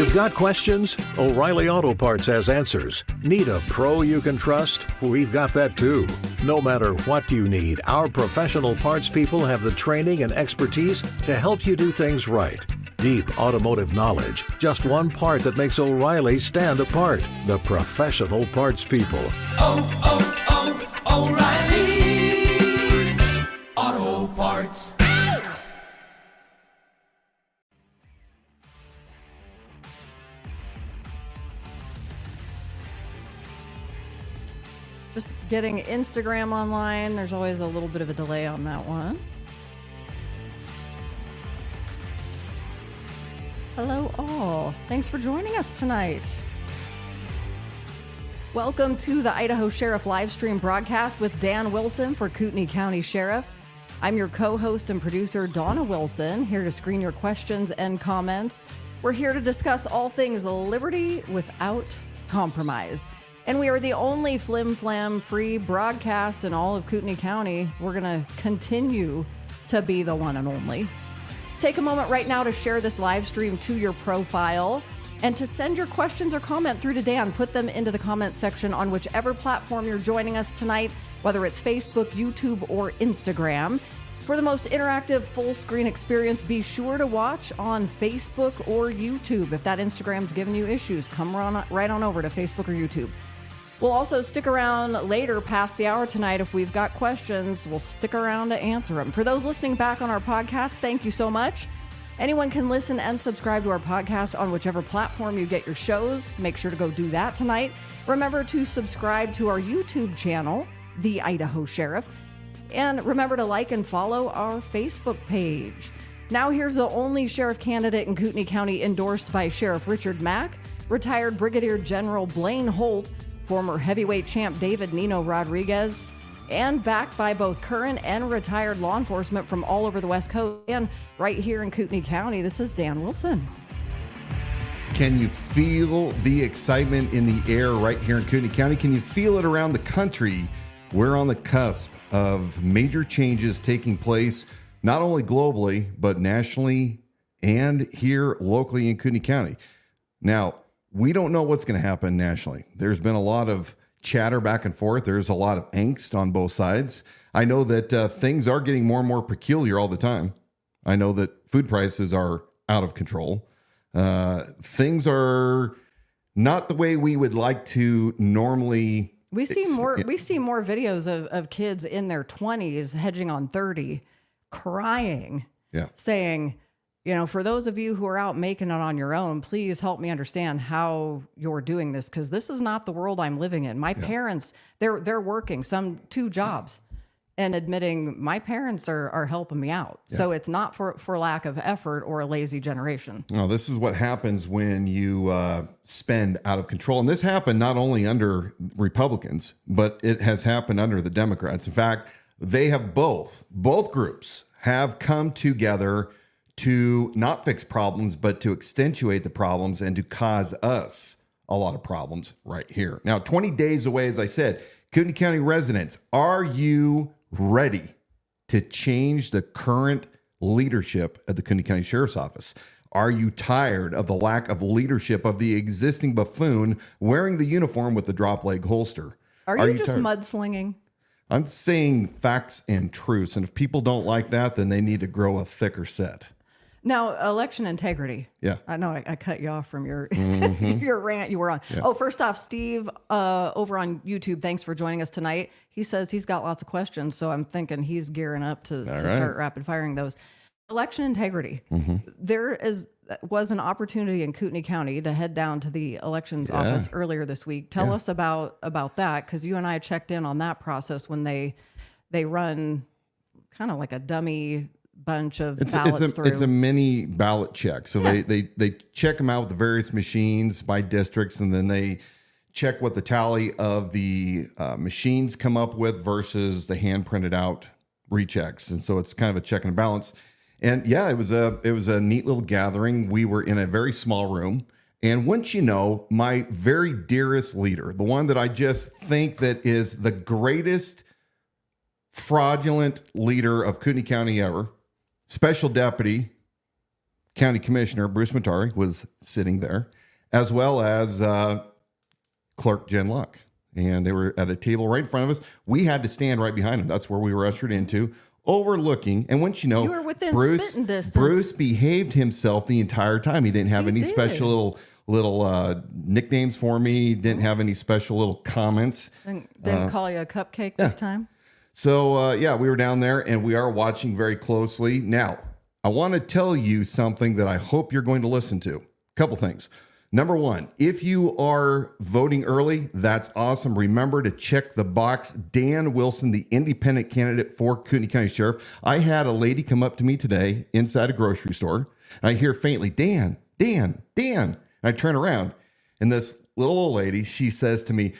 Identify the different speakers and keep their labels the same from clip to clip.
Speaker 1: You've got questions? O'Reilly Auto Parts has answers. Need a pro you can trust? We've got that too. No matter what you need, our professional parts people have the training and expertise to help you do things right. Deep automotive knowledge. Just one part that makes O'Reilly stand apart. The professional parts people.
Speaker 2: O'Reilly Auto Parts.
Speaker 3: Just getting Instagram online. There's always a little bit of a delay on that one. Hello all. Thanks for joining us tonight. Welcome to the Idaho Sheriff live stream broadcast with Dan Wilson for Kootenai County Sheriff. I'm your co-host and producer, Dawna Wilson, here to screen your questions and comments. We're here to discuss all things liberty without compromise. And we are the only flim-flam free broadcast in all of Kootenai County. We're going to continue to be the one and only. Take a moment right now to share this live stream to your profile and to send your questions or comment through to Dan. Put them into the comment section on whichever platform you're joining us tonight, whether it's Facebook, YouTube, or Instagram. For the most interactive full screen experience, be sure to watch on Facebook or YouTube. If that Instagram's giving you issues, come right on over to Facebook or YouTube. We'll also stick around later past the hour tonight. If we've got questions, we'll stick around to answer them. For those listening back on our podcast, thank you so much. Anyone can listen and subscribe to our podcast on whichever platform you get your shows. Make sure to go do that tonight. Remember to subscribe to our YouTube channel, The Idaho Sheriff. And remember to like and follow our Facebook page. Now here's the only sheriff candidate in Kootenai County endorsed by Sheriff Richard Mack, retired Brigadier General Blaine Holt, former heavyweight champ David Nino Rodriguez, and backed by both current and retired law enforcement from all over the West Coast. And right here in Kootenai County, this is Dan Wilson.
Speaker 4: Can you feel the excitement in the air right here in Kootenai County? Can you feel it around the country? We're on the cusp of major changes taking place, not only globally, but nationally and here locally in Kootenai County. Now, we don't know what's going to happen nationally. There's been a lot of chatter back and forth. There's a lot of angst on both sides. I know that things are getting more and more peculiar all the time. I know that food prices are out of control. Things are not the way we would like to normally.
Speaker 3: We see more videos of kids in their 20s hedging on 30, crying, saying, you know, for those of you who are out making it on your own, please help me understand how you're doing this, because this is not the world I'm living in. My parents, they're working two jobs and admitting my parents are helping me out. Yeah. So it's not for lack of effort or a lazy generation. No,
Speaker 4: this is what happens when you spend out of control. And this happened not only under Republicans, but it has happened under the Democrats. In fact, they have both groups have come together to not fix problems, but to accentuate the problems and to cause us a lot of problems right here. Now, 20 days away, as I said, Kootenai County residents, are you ready to change the current leadership at the Kootenai County Sheriff's Office? Are you tired of the lack of leadership of the existing buffoon wearing the uniform with the drop leg holster?
Speaker 3: Are you just mudslinging?
Speaker 4: I'm saying facts and truths. And if people don't like that, then they need to grow a thicker set.
Speaker 3: Now, election integrity.
Speaker 4: Yeah.
Speaker 3: I know I cut you off from your your rant you were on. Yeah. Oh, first off, Steve over on YouTube, thanks for joining us tonight. He says he's got lots of questions, so I'm thinking he's gearing up to start rapid firing those. Election integrity. Mm-hmm. There was an opportunity in Kootenai County to head down to the elections office earlier this week. Tell us about that, because you and I checked in on that process when they run kind of like a dummy bunch of ballots through.
Speaker 4: It's a mini ballot check. So they check them out with the various machines by districts, and then they check what the tally of the machines come up with versus the hand printed out rechecks. And so it's kind of a check and a balance. And yeah, it was a neat little gathering. We were in a very small room. And once you know, my very dearest leader, the one that I just think that is the greatest fraudulent leader of Kootenai County ever, Special Deputy County Commissioner Bruce Matari, was sitting there. as well as Clerk Jen Luck. And they were at a table right in front of us. We had to stand right behind them. That's where we were ushered into, overlooking. And once you know,
Speaker 3: You were within
Speaker 4: Bruce,
Speaker 3: spitting distance.
Speaker 4: Bruce behaved himself the entire time. He didn't have any special little nicknames for me. Didn't have any special little comments.
Speaker 3: Didn't call you a cupcake this time?
Speaker 4: So, we were down there and we are watching very closely. Now, I want to tell you something that I hope you're going to listen to. A couple things. Number one, if you are voting early, that's awesome. Remember to check the box. Dan Wilson, the independent candidate for Kootenai County Sheriff. I had a lady come up to me today inside a grocery store, and I hear faintly, Dan. And I turn around, and this little old lady, she says to me,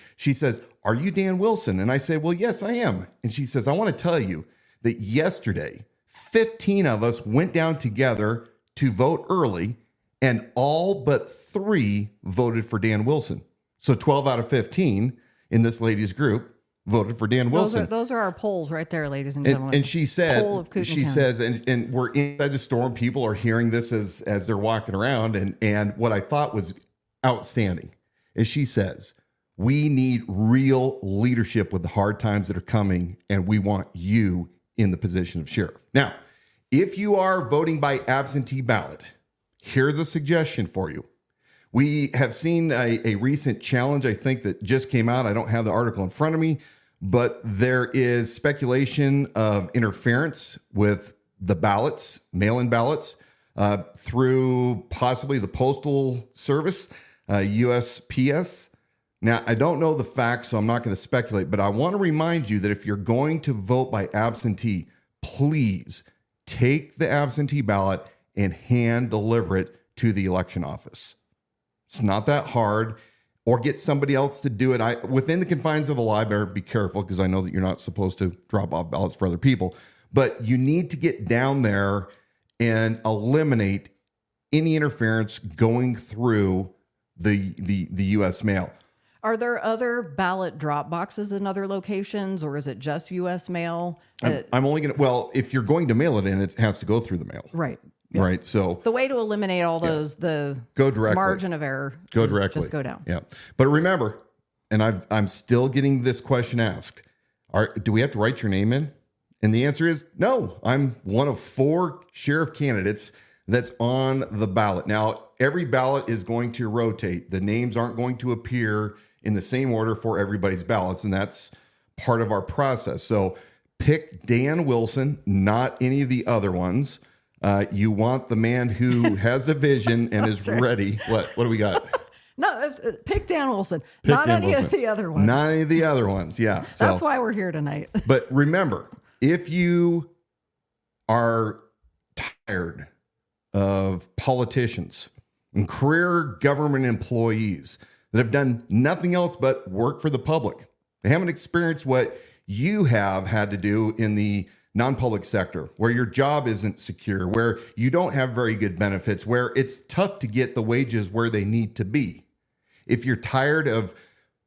Speaker 4: are you Dan Wilson? And I say, well, yes, I am. And she says, I want to tell you that yesterday, 15 of us went down together to vote early, and all but 3 voted for Dan Wilson. So 12 out of 15 in this lady's group voted for Dan Wilson.
Speaker 3: Those are our polls right there, ladies and gentlemen.
Speaker 4: And she said,
Speaker 3: Poll of Kootenai
Speaker 4: she
Speaker 3: County.
Speaker 4: says, and we're inside the store, and people are hearing this as they're walking around. And what I thought was outstanding is she says, we need real leadership with the hard times that are coming, and we want you in the position of sheriff. Now, if you are voting by absentee ballot, here's a suggestion for you. We have seen a recent challenge, I think, that just came out. I don't have the article in front of me, but there is speculation of interference with the ballots, mail-in ballots, through possibly the Postal Service, USPS. Now, I don't know the facts, so I'm not going to speculate, but I want to remind you that if you're going to vote by absentee, please take the absentee ballot and hand deliver it to the election office. It's not that hard, or get somebody else to do it. Within the confines of a library, be careful, because I know that you're not supposed to drop off ballots for other people, but you need to get down there and eliminate any interference going through the U.S. mail.
Speaker 3: Are there other ballot drop boxes in other locations, or is it just U.S. mail?
Speaker 4: I'm only going to, well, if you're going to mail it in, it has to go through the mail.
Speaker 3: Right. Yeah.
Speaker 4: Right. So
Speaker 3: the way to eliminate all those,
Speaker 4: go
Speaker 3: the
Speaker 4: directly.
Speaker 3: margin of error,
Speaker 4: Go directly.
Speaker 3: Just go down.
Speaker 4: Yeah. But remember, and I'm still getting this question asked, do we have to write your name in? And the answer is no. I'm one of 4 sheriff candidates that's on the ballot. Now, every ballot is going to rotate. The names aren't going to appear in the same order for everybody's ballots, and that's part of our process. So pick Dan Wilson, not any of the other ones. You want the man who has a vision and is ready. What do we got?
Speaker 3: No, pick Dan Wilson,
Speaker 4: Pick
Speaker 3: not
Speaker 4: Dan
Speaker 3: any
Speaker 4: Wilson.
Speaker 3: of the other ones.
Speaker 4: Not any of the other ones. Yeah. So,
Speaker 3: That's why we're here tonight.
Speaker 4: but remember, if you are tired of politicians and career government employees that have done nothing else but work for the public, they haven't experienced what you have had to do in the non-public sector, where your job isn't secure, where you don't have very good benefits, where it's tough to get the wages where they need to be. If you're tired of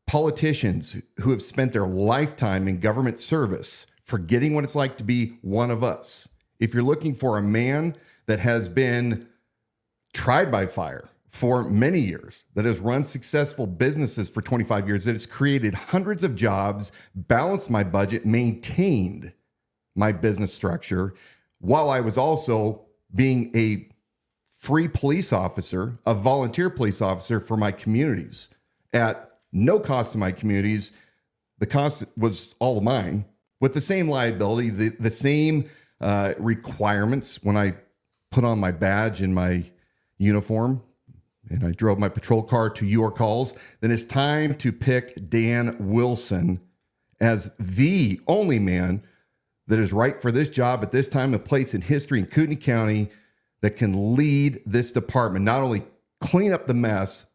Speaker 4: politicians who have spent their lifetime in government service forgetting what it's like to be one of us, if you're looking for a man that has been tried by fire for many years, that has run successful businesses for 25 years, that has created hundreds of jobs, balanced my budget, maintained my business structure, while I was also being a free police officer, a volunteer police officer for my communities at no cost to my communities. The cost was all of mine, with the same liability, the same requirements when I put on my badge and my uniform and I drove my patrol car to your calls. Then it's time to pick Dan Wilson as the only man that is right for this job at this time and place in history in Kootenai County that can lead this department, not only clean up the mess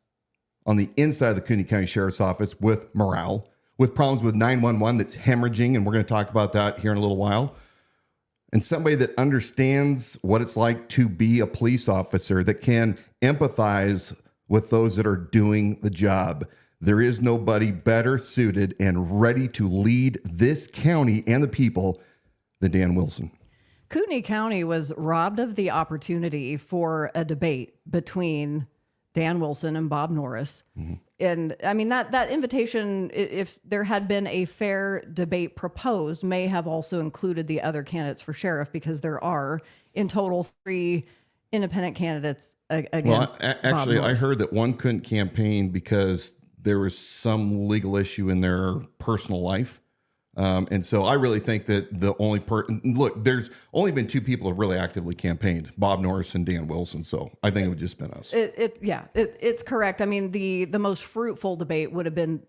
Speaker 4: on the inside of the Kootenai County Sheriff's Office with morale, with problems with 911 that's hemorrhaging, and we're going to talk about that here in a little while, and somebody that understands what it's like to be a police officer, that can empathize with those that are doing the job. There is nobody better suited and ready to lead this county and the people than Dan Wilson.
Speaker 3: Kootenai County was robbed of the opportunity for a debate between Dan Wilson and Bob Norris. And I mean, that invitation, if there had been a fair debate proposed, may have also included the other candidates for sheriff, because there are in total 3 independent candidates against
Speaker 4: actually,
Speaker 3: Bob
Speaker 4: I
Speaker 3: Norris.
Speaker 4: heard that one couldn't campaign because there was some legal issue in their personal life. And so I really think that the only look, there's only been 2 people who have really actively campaigned, Bob Norris and Dan Wilson. So I think it would just been us.
Speaker 3: It's correct. I mean, the most fruitful debate would have been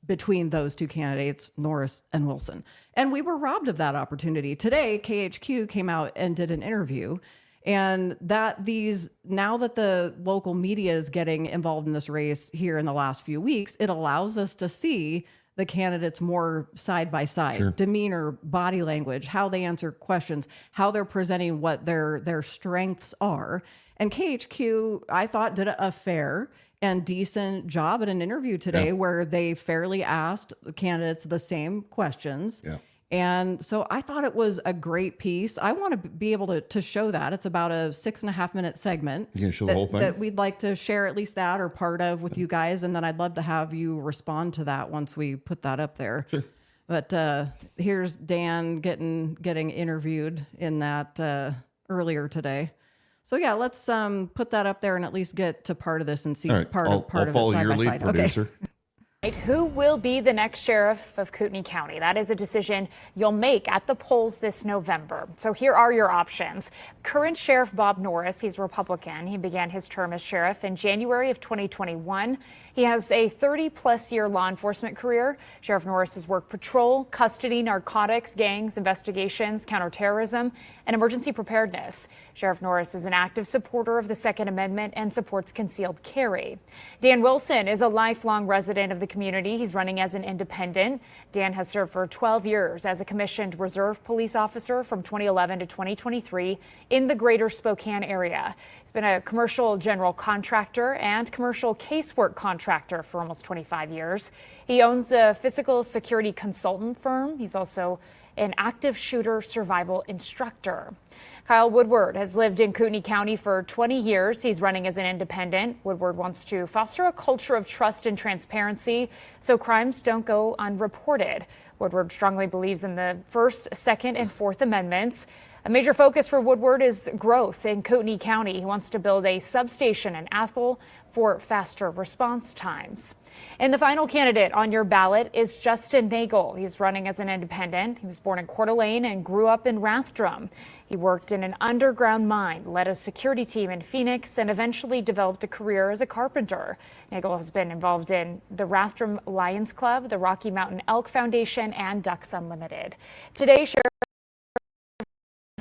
Speaker 3: between those 2 candidates, Norris and Wilson. And we were robbed of that opportunity. Today, KHQ came out and did an interview, and now that the local media is getting involved in this race here in the last few weeks, it allows us to see the candidates more side by side, demeanor, body language, how they answer questions, how they're presenting what their strengths are. And KHQ, I thought, did a fair and decent job at an interview today where they fairly asked candidates the same questions. Yeah. And so I thought it was a great piece. I want to be able to show that. It's about a 6.5-minute segment.
Speaker 4: You can show the whole thing?
Speaker 3: That we'd like to share at least that or part of with you guys. And then I'd love to have you respond to that once we put that up there. Sure. But here's Dan getting interviewed in that earlier today. So yeah, let's put that up there and at least get to part of this and see part of it side by side.
Speaker 4: I'll follow your lead, producer.
Speaker 3: Okay.
Speaker 5: Who will be the next sheriff of Kootenai County? That is a decision you'll make at the polls this November. So here are your options. Current Sheriff Bob Norris, he's Republican. He began his term as sheriff in January of 2021. He has a 30-plus year law enforcement career. Sheriff Norris has worked patrol, custody, narcotics, gangs, investigations, counterterrorism, and emergency preparedness. Sheriff Norris is an active supporter of the Second Amendment and supports concealed carry. Dan Wilson is a lifelong resident of the community. He's running as an independent. Dan has served for 12 years as a commissioned reserve police officer from 2011 to 2023 in the greater Spokane area. He's been a commercial general contractor and commercial casework contractor for almost 25 years. He owns a physical security consultant firm. He's also an active shooter survival instructor. Kyle Woodward has lived in Kootenai County for 20 years. He's running as an independent. Woodward wants to foster a culture of trust and transparency so crimes don't go unreported. Woodward strongly believes in the First, Second, and Fourth Amendments. A major focus for Woodward is growth in Kootenai County. He wants to build a substation in Athol for faster response times. And the final candidate on your ballot is Justin Nagel. He's running as an independent. He was born in Coeur d'Alene and grew up in Rathdrum. He worked in an underground mine, led a security team in Phoenix, and eventually developed a career as a carpenter. Nagel has been involved in the Rathdrum Lions Club, the Rocky Mountain Elk Foundation, and Ducks Unlimited. Today, Sheriff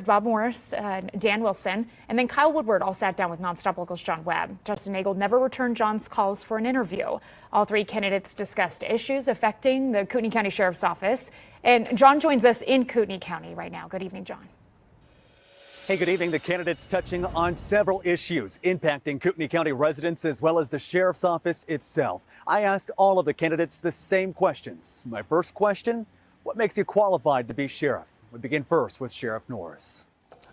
Speaker 5: Bob Morris, Dan Wilson, and then Kyle Woodward all sat down with Nonstop Local's John Webb. Justin Nagel never returned John's calls for an interview. All 3 candidates discussed issues affecting the Kootenai County Sheriff's Office. And John joins us in Kootenai County right now. Good evening, John.
Speaker 6: Hey, good evening. The candidates touching on several issues impacting Kootenai County residents as well as the Sheriff's Office itself. I asked all of the candidates the same questions. My first question, what makes you qualified to be sheriff? We begin first with Sheriff Norris.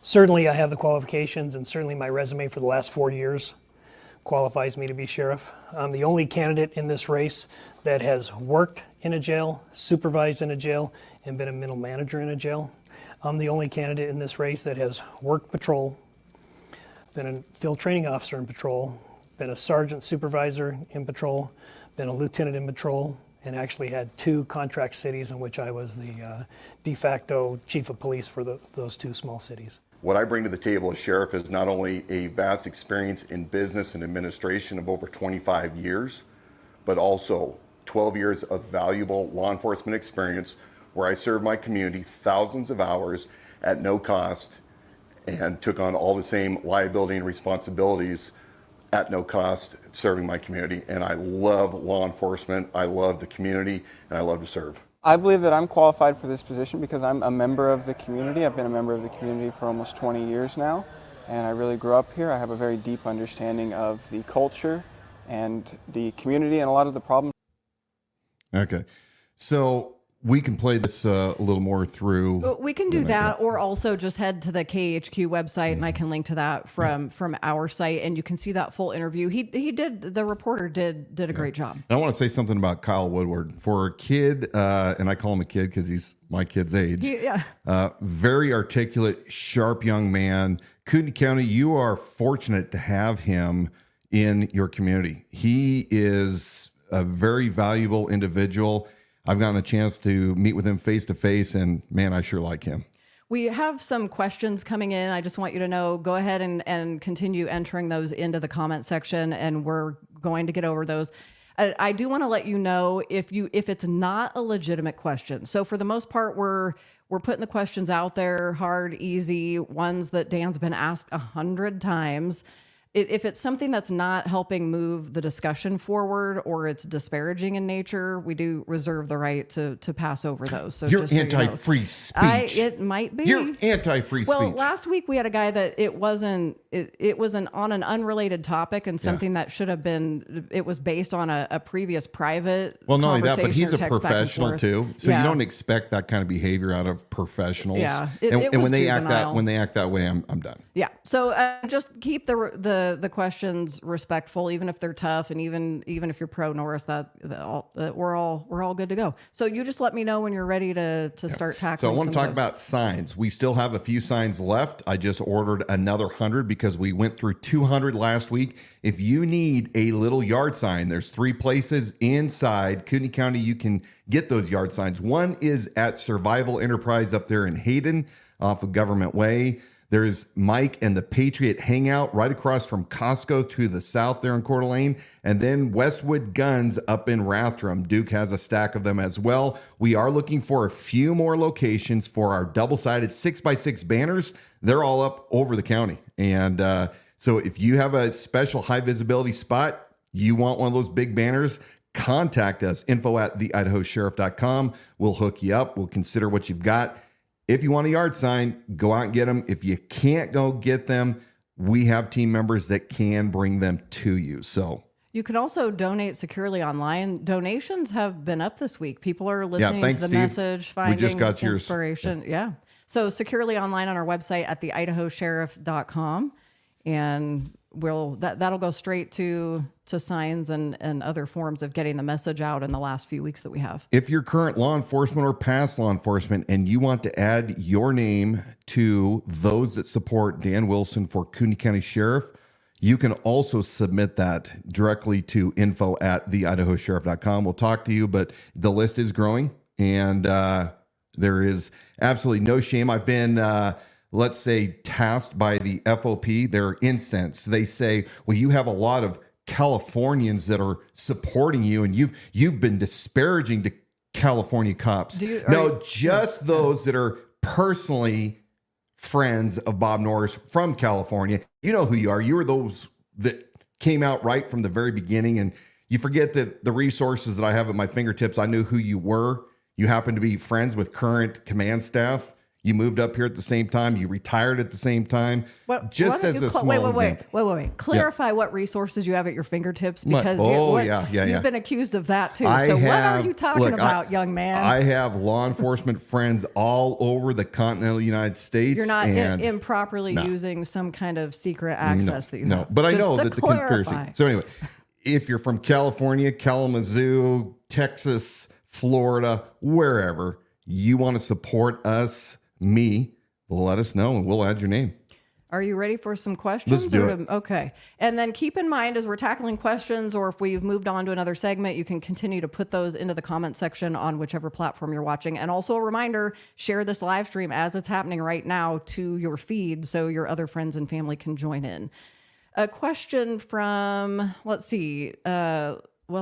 Speaker 7: Certainly I have the qualifications, and certainly my resume for the last 4 years qualifies me to be sheriff. I'm the only candidate in this race that has worked in a jail, supervised in a jail, and been a middle manager in a jail. I'm the only candidate in this race that has worked patrol, been a field training officer in patrol, been a sergeant supervisor in patrol, been a lieutenant in patrol, and actually had 2 contract cities in which I was the de facto chief of police for those 2 small cities.
Speaker 4: What I bring to the table as sheriff is not only a vast experience in business and administration of over 25 years, but also 12 years of valuable law enforcement experience where I served my community thousands of hours at no cost and took on all the same liability and responsibilities at no cost serving my community. And I love law enforcement, I love the community, and I love to serve.
Speaker 8: I believe that I'm qualified for this position because I'm a member of the community. I've been a member of the community for almost 20 years now, and I really grew up here. I have a very deep understanding of the culture and the community and a lot of the problems.
Speaker 4: Okay, so we can play this a little more through.
Speaker 3: We can do that, or also just head to the KHQ website, and I can link to that from our site, and you can see that full interview. The reporter did a great job.
Speaker 4: I want to say something about Kyle Woodward. For a kid, and I call him a kid because he's my kid's age. Very articulate, sharp young man. Kootenai County, you are fortunate to have him in your community. He is a very valuable individual. I've gotten a chance to meet with him face to face, and man, I sure like him.
Speaker 3: We have some questions coming in. I just want you to know, go ahead and continue entering those into the comment section, and we're going to get over those. I do want to let you know if it's not a legitimate question. So for the most part, we're putting the questions out there, hard, easy, ones that Dan's been asked 100 times. If it's something that's not helping move the discussion forward, or it's disparaging in nature, we do reserve the right to pass over those. So
Speaker 4: you're
Speaker 3: just so
Speaker 4: anti-free speech.
Speaker 3: It might be.
Speaker 4: You're anti-free speech.
Speaker 3: Well, last week we had a guy that it was on an unrelated topic, and something that should have been. It was based on a previous private.
Speaker 4: Well, not only that, but
Speaker 3: conversation
Speaker 4: he's
Speaker 3: or
Speaker 4: a
Speaker 3: text back and
Speaker 4: professional
Speaker 3: forth.
Speaker 4: too. So you don't expect that kind of behavior out of professionals.
Speaker 3: Yeah,
Speaker 4: and
Speaker 3: it was
Speaker 4: when they
Speaker 3: juvenile.
Speaker 4: act that way, I'm done.
Speaker 3: Yeah. So just keep the questions respectful, even if they're tough, and even if you're pro Norris, that we're all good to go. So you just let me know when you're ready to start tackling.
Speaker 4: So I want to talk
Speaker 3: of those.
Speaker 4: about signs. We still have a few signs left. I just ordered another 100 because we went through 200 last week. If you need a little yard sign, there's 3 places inside Kootenai County you can get those yard signs. One is at Survival Enterprise up there in Hayden off of Government Way. There's Mike and the Patriot Hangout right across from Costco to the south there in Coeur d'Alene. And then Westwood Guns up in Rathdrum. Duke has a stack of them as well. We are looking for a few more locations for our double-sided 6x6 banners. They're all up over the county. And so if you have a special high visibility spot, you want one of those big banners, contact us, info@theidahosheriff.com. We'll hook you up. We'll consider what you've got. If you want a yard sign, go out and get them. If you can't go get them, we have team members that can bring them to you. So
Speaker 3: you can also donate securely online. Donations have been up this week. People are listening
Speaker 4: thanks,
Speaker 3: to the
Speaker 4: Steve.
Speaker 3: message, finding
Speaker 4: We just got yours.
Speaker 3: inspiration. Yeah. So securely online on our website at theidahosheriff.com. And that'll go straight to signs and other forms of getting the message out in the last few weeks that we have.
Speaker 4: if you're current law enforcement or past law enforcement and you want to add your name to those that support Dan Wilson for Kootenai County Sheriff, you can also submit that directly to info@theidahosheriff.com. We'll talk to you, but the list is growing, and there is absolutely no shame. I've been let's say tasked by the FOP. They're incensed. They say, well, you have a lot of Californians that are supporting you, and you've been disparaging to California cops. Just those that are personally friends of Bob Norris from California. You know who you are. You were those that came out right from the very beginning, and you forget that the resources that I have at my fingertips, I knew who you were. You happen to be friends with current command staff. You moved up here at the same time. You retired at the same time. Wait.
Speaker 3: Clarify what resources you have at your fingertips, because you've been accused of that too. What are you talking about, young man?
Speaker 4: I have law enforcement friends all over the continental United States.
Speaker 3: You're not improperly using some kind of secret access that you have.
Speaker 4: But I
Speaker 3: Just
Speaker 4: know
Speaker 3: to
Speaker 4: that the
Speaker 3: clarify.
Speaker 4: conspiracy. So anyway, if you're from California, Kalamazoo, Texas, Florida, wherever, you want to support us, me, let us know and we'll add your name.
Speaker 3: Are you ready for some questions?
Speaker 4: Let's do it.
Speaker 3: Okay. And then keep in mind, as we're tackling questions, or if we've moved on to another segment, you can continue to put those into the comment section on whichever platform you're watching. And also a reminder, share this live stream as it's happening right now to your feed so your other friends and family can join in. A question from, let's see,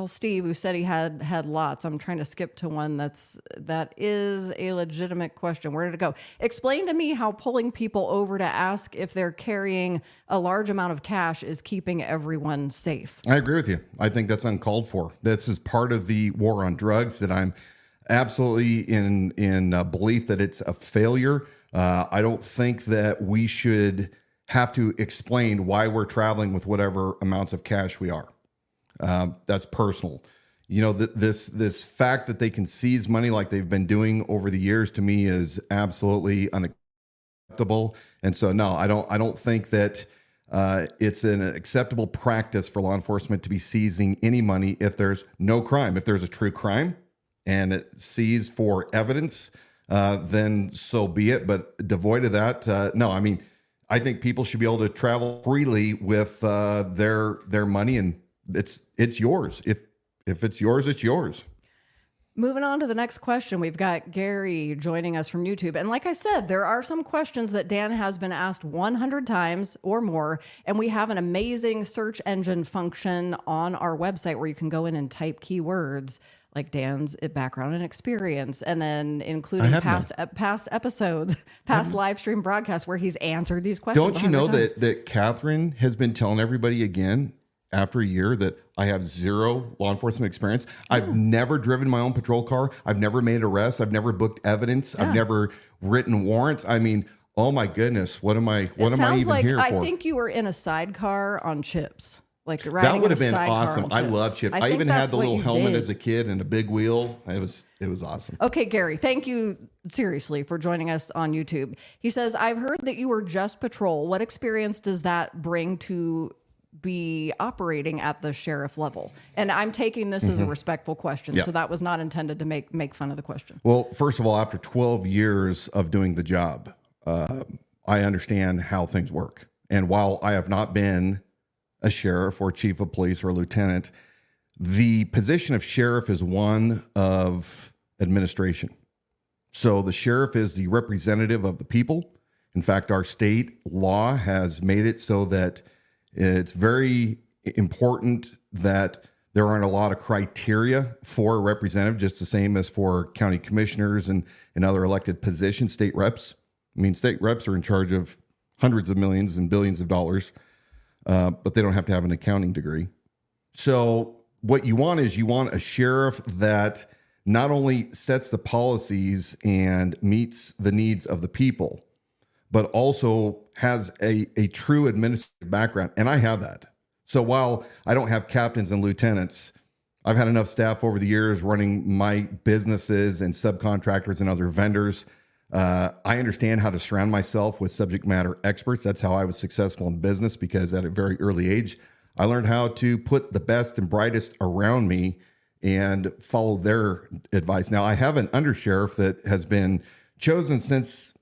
Speaker 3: Steve, who said he had lots. I'm trying to skip to one that is a legitimate question. Where did it go? Explain to me how pulling people over to ask if they're carrying a large amount of cash is keeping everyone safe.
Speaker 4: I agree with you. I think that's uncalled for. This is part of the war on drugs that I'm absolutely in belief that it's a failure. I don't think that we should have to explain why we're traveling with whatever amounts of cash we are. That's personal. You know, this fact that they can seize money like they've been doing over the years, to me, is absolutely unacceptable. And so, no, I don't think that it's an acceptable practice for law enforcement to be seizing any money if there's no crime. If there's a true crime and it seized for evidence, then so be it. But devoid of that, no. I mean, I think people should be able to travel freely with their money, and it's yours. If it's yours, it's yours.
Speaker 3: Moving on to the next question, we've got Gary joining us from YouTube. And like I said, there are some questions that Dan has been asked 100 times or more. And we have an amazing search engine function on our website where you can go in and type keywords like Dan's background and experience, and then including past episodes, past live stream broadcasts where he's answered these questions.
Speaker 4: Don't you know
Speaker 3: 100 times.
Speaker 4: that Catherine has been telling everybody again after a year that I have zero law enforcement experience? I've never driven my own patrol car. I've never made arrests. I've never booked evidence. I've never written warrants. I mean, oh my goodness, what am I even here for?
Speaker 3: I think you were in a sidecar on chips. Like
Speaker 4: that would have been awesome. I love chips. I even had the little helmet as a kid and a big wheel. It was awesome.
Speaker 3: Okay, Gary, thank you seriously for joining us on YouTube. He says, I've heard that you were just patrol. What experience does that bring to be operating at the sheriff level? And I'm taking this as a respectful question.
Speaker 4: Yeah.
Speaker 3: So that was not intended to make fun of the question.
Speaker 4: Well, first of all, after 12 years of doing the job, I understand how things work. And while I have not been a sheriff or chief of police or a lieutenant, the position of sheriff is one of administration. So the sheriff is the representative of the people. In fact, our state law has made it so that it's very important that there aren't a lot of criteria for a representative, just the same as for county commissioners and other elected positions, state reps. I mean, state reps are in charge of hundreds of millions and billions of dollars. But they don't have to have an accounting degree. So what you want is a sheriff that not only sets the policies and meets the needs of the people, but also has a true administrative background. And I have that. So while I don't have captains and lieutenants, I've had enough staff over the years running my businesses and subcontractors and other vendors. I understand how to surround myself with subject matter experts. That's how I was successful in business, because at a very early age, I learned how to put the best and brightest around me and follow their advice. Now, I have an undersheriff that has been chosen since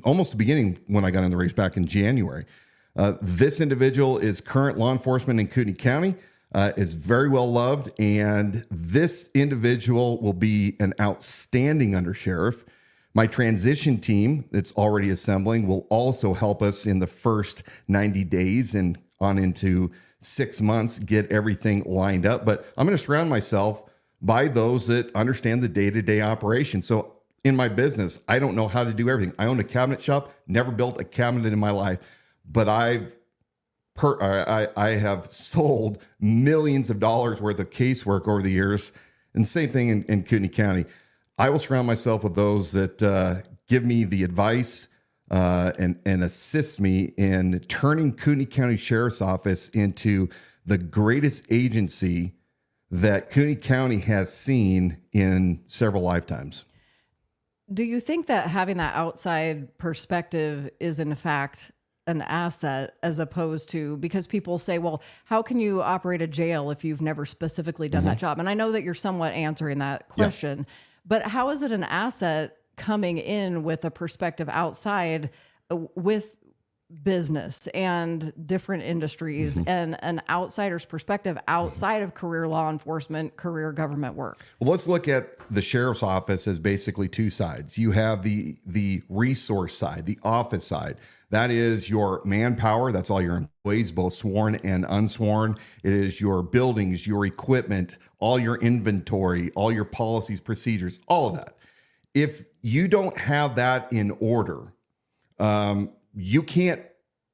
Speaker 4: almost the beginning when I got in the race back in January. This individual is current law enforcement in Kootenai County, is very well loved, and this individual will be an outstanding undersheriff. My transition team that's already assembling will also help us in the first 90 days and on into 6 months, get everything lined up. But I'm going to surround myself by those that understand the day-to-day operation. So in my business, I don't know how to do everything. I own a cabinet shop, never built a cabinet in my life, but I have sold millions of dollars worth of casework over the years. And same thing in Kootenai County. I will surround myself with those that give me the advice and assist me in turning Kootenai County Sheriff's Office into the greatest agency that Kootenai County has seen in several lifetimes.
Speaker 3: Do you think that having that outside perspective is in fact an asset, as opposed to, because people say, well, how can you operate a jail if you've never specifically done that job? And I know that you're somewhat answering that question, but how is it an asset coming in with a perspective outside with business and different industries and an outsider's perspective outside of career law enforcement, career government work?
Speaker 4: Well, let's look at the sheriff's office as basically two sides. You have the resource side, the office side. That is your manpower. That's all your employees, both sworn and unsworn. It is your buildings, your equipment, all your inventory, all your policies, procedures, all of that. If you don't have that in order, you can't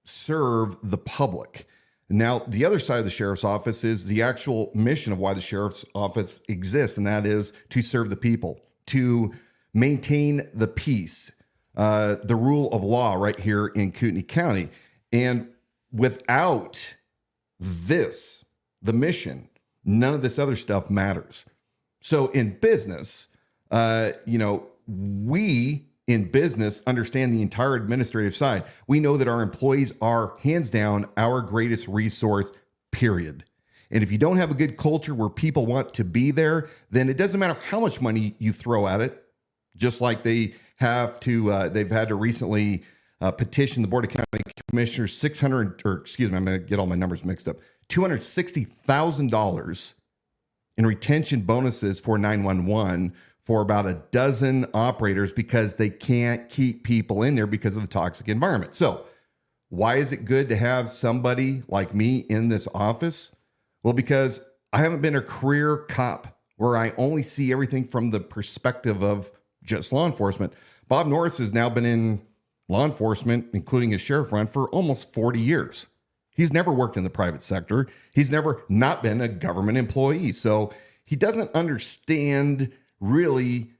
Speaker 4: serve the public. Now, the other side of the sheriff's office is the actual mission of why the sheriff's office exists, and that is to serve the people, to maintain the peace, the rule of law right here in Kootenai County. And without this, the mission, none of this other stuff matters. So in business, we in business understand the entire administrative side. We know that our employees are hands down our greatest resource, period. And if you don't have a good culture where people want to be there, then it doesn't matter how much money you throw at it. Just like they've had to recently petition the Board of County Commissioners I'm going to get all my numbers mixed up, $260,000 in retention bonuses for 911 for about a dozen operators because they can't keep people in there because of the toxic environment. So why is it good to have somebody like me in this office? Well, because I haven't been a career cop where I only see everything from the perspective of just law enforcement. Bob Norris has now been in law enforcement, including his sheriff run, for almost 40 years. He's never worked in the private sector. He's never not been a government employee. So he doesn't understand really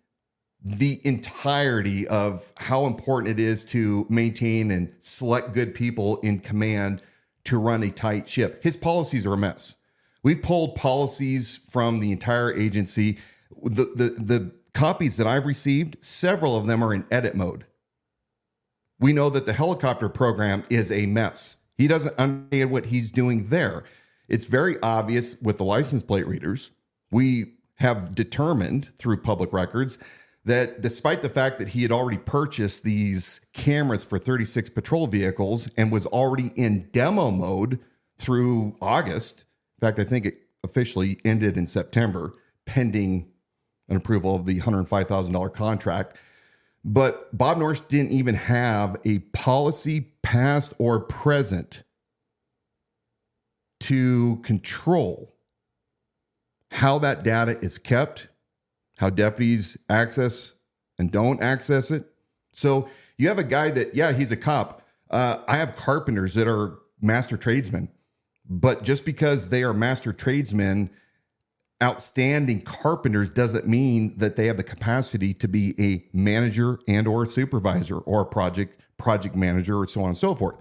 Speaker 4: the entirety of how important it is to maintain and select good people in command to run a tight ship. His policies are a mess. We've pulled policies from the entire agency. The copies that I've received, several of them are in edit mode. We know that the helicopter program is a mess. He doesn't understand what he's doing there. It's very obvious with the license plate readers. We have determined through public records that despite the fact that he had already purchased these cameras for 36 patrol vehicles and was already in demo mode through August, in fact, I think it officially ended in September, pending an approval of the $105,000 contract. But Bob Norris didn't even have a policy, past or present, to control how that data is kept, how deputies access and don't access it. So you have a guy that, yeah, he's a cop. I have carpenters that are master tradesmen, but just because they are master tradesmen, outstanding carpenters doesn't mean that they have the capacity to be a manager and or a supervisor or a project manager or so on and so forth.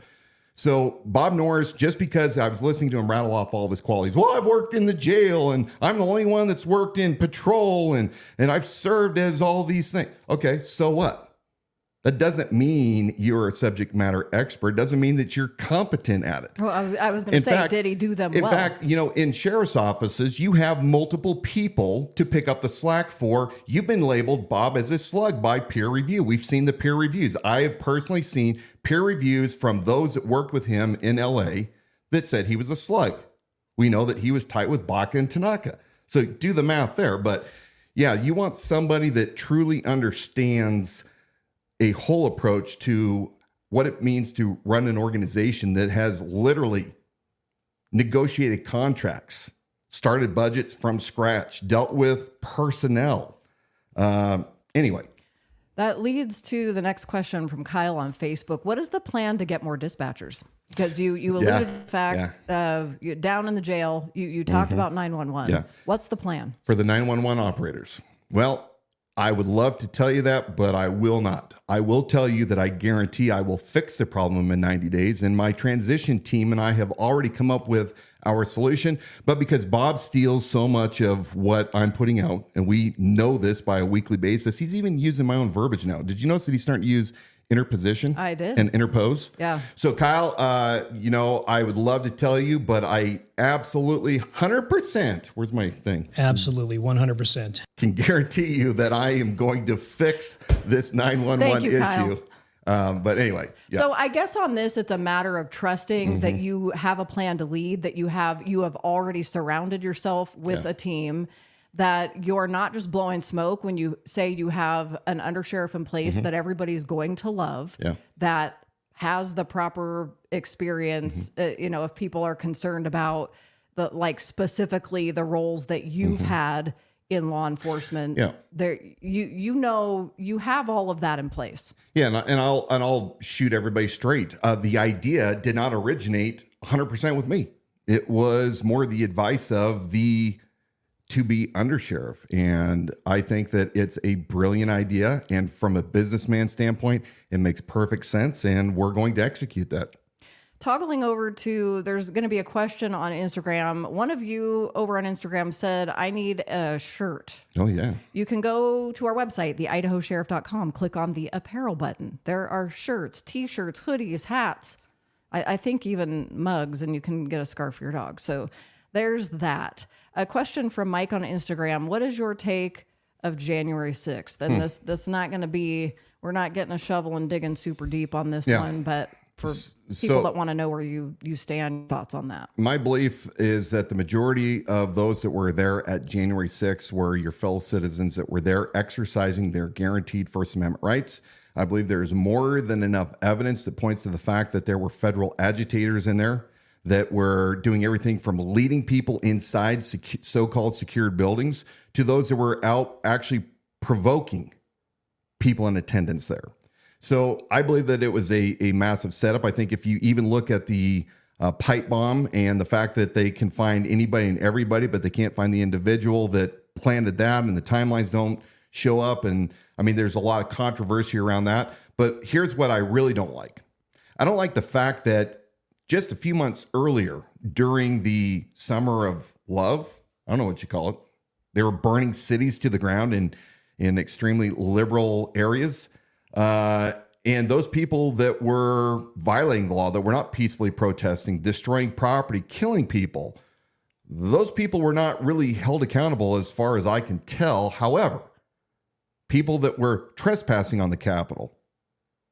Speaker 4: So Bob Norris, just because I was listening to him rattle off all of his qualities, well, I've worked in the jail and I'm the only one that's worked in patrol and I've served as all these things. Okay, so what? That doesn't mean you're a subject matter expert. It doesn't mean that you're competent at it.
Speaker 3: Well, I was going to say, did he do them well?
Speaker 4: In fact, in sheriff's offices, you have multiple people to pick up the slack for. You've been labeled, Bob, as a slug by peer review. We've seen the peer reviews. I have personally seen peer reviews from those that worked with him in LA that said he was a slug. We know that he was tight with Baca and Tanaka. So do the math there. But yeah, you want somebody that truly understands a whole approach to what it means to run an organization that has literally negotiated contracts, started budgets from scratch, dealt with personnel. Anyway.
Speaker 3: That leads to the next question from Kyle on Facebook. What is the plan to get more dispatchers? Because you alluded to the fact you're down in the jail. You talked about 911.
Speaker 4: Yeah.
Speaker 3: What's the plan?
Speaker 4: For the 911 operators. Well, I would love to tell you that, but I will not. I will tell you that I guarantee I will fix the problem in 90 days. And my transition team and I have already come up with our solution. But because Bob steals so much of what I'm putting out, and we know this by a weekly basis, he's even using my own verbiage now. Did you notice that he's starting to use interposition?
Speaker 3: I did.
Speaker 4: And interpose?
Speaker 3: Yeah.
Speaker 4: So Kyle, I would love to tell you, but I absolutely 100%, where's my thing?
Speaker 7: Absolutely, 100%.
Speaker 4: Can guarantee you that I am going to fix this 911 issue.
Speaker 3: Kyle.
Speaker 4: But anyway. Yeah.
Speaker 3: So I guess on this, it's a matter of trusting that you have a plan to lead, that you have already surrounded yourself with a team, that you're not just blowing smoke when you say you have an undersheriff in place that everybody's going to love, that has the proper experience, if people are concerned about specifically the roles that you've had in law enforcement, there you have all of that in place.
Speaker 4: Yeah, and I'll shoot everybody straight. The idea did not originate 100% with me. It was more the advice of the to-be undersheriff, and I think that it's a brilliant idea. And from a businessman standpoint, it makes perfect sense, and we're going to execute that.
Speaker 3: Toggling over to, there's going to be a question on Instagram. One of you over on Instagram said, I need a shirt.
Speaker 4: Oh, yeah.
Speaker 3: You can go to our website, theidahosheriff.com, click on the apparel button. There are shirts, t-shirts, hoodies, hats, I think even mugs, and you can get a scarf for your dog. So there's that. A question from Mike on Instagram. What is your take of January 6th? And that's not going to be, we're not getting a shovel and digging super deep on this one, but for people that want to know where you stand, thoughts on that.
Speaker 4: My belief is that the majority of those that were there at January 6th were your fellow citizens that were there exercising their guaranteed First Amendment rights. I believe there is more than enough evidence that points to the fact that there were federal agitators in there that were doing everything from leading people inside so-called secured buildings to those that were out actually provoking people in attendance there. So I believe that it was a massive setup. I think if you even look at the pipe bomb and the fact that they can find anybody and everybody, but they can't find the individual that planted that, and the timelines don't show up. And I mean, there's a lot of controversy around that. But here's what I really don't like. I don't like the fact that just a few months earlier, during the summer of love, I don't know what you call it, they were burning cities to the ground in extremely liberal areas. And those people that were violating the law, that were not peacefully protesting, destroying property, killing people, those people were not really held accountable as far as I can tell. However, people that were trespassing on the Capitol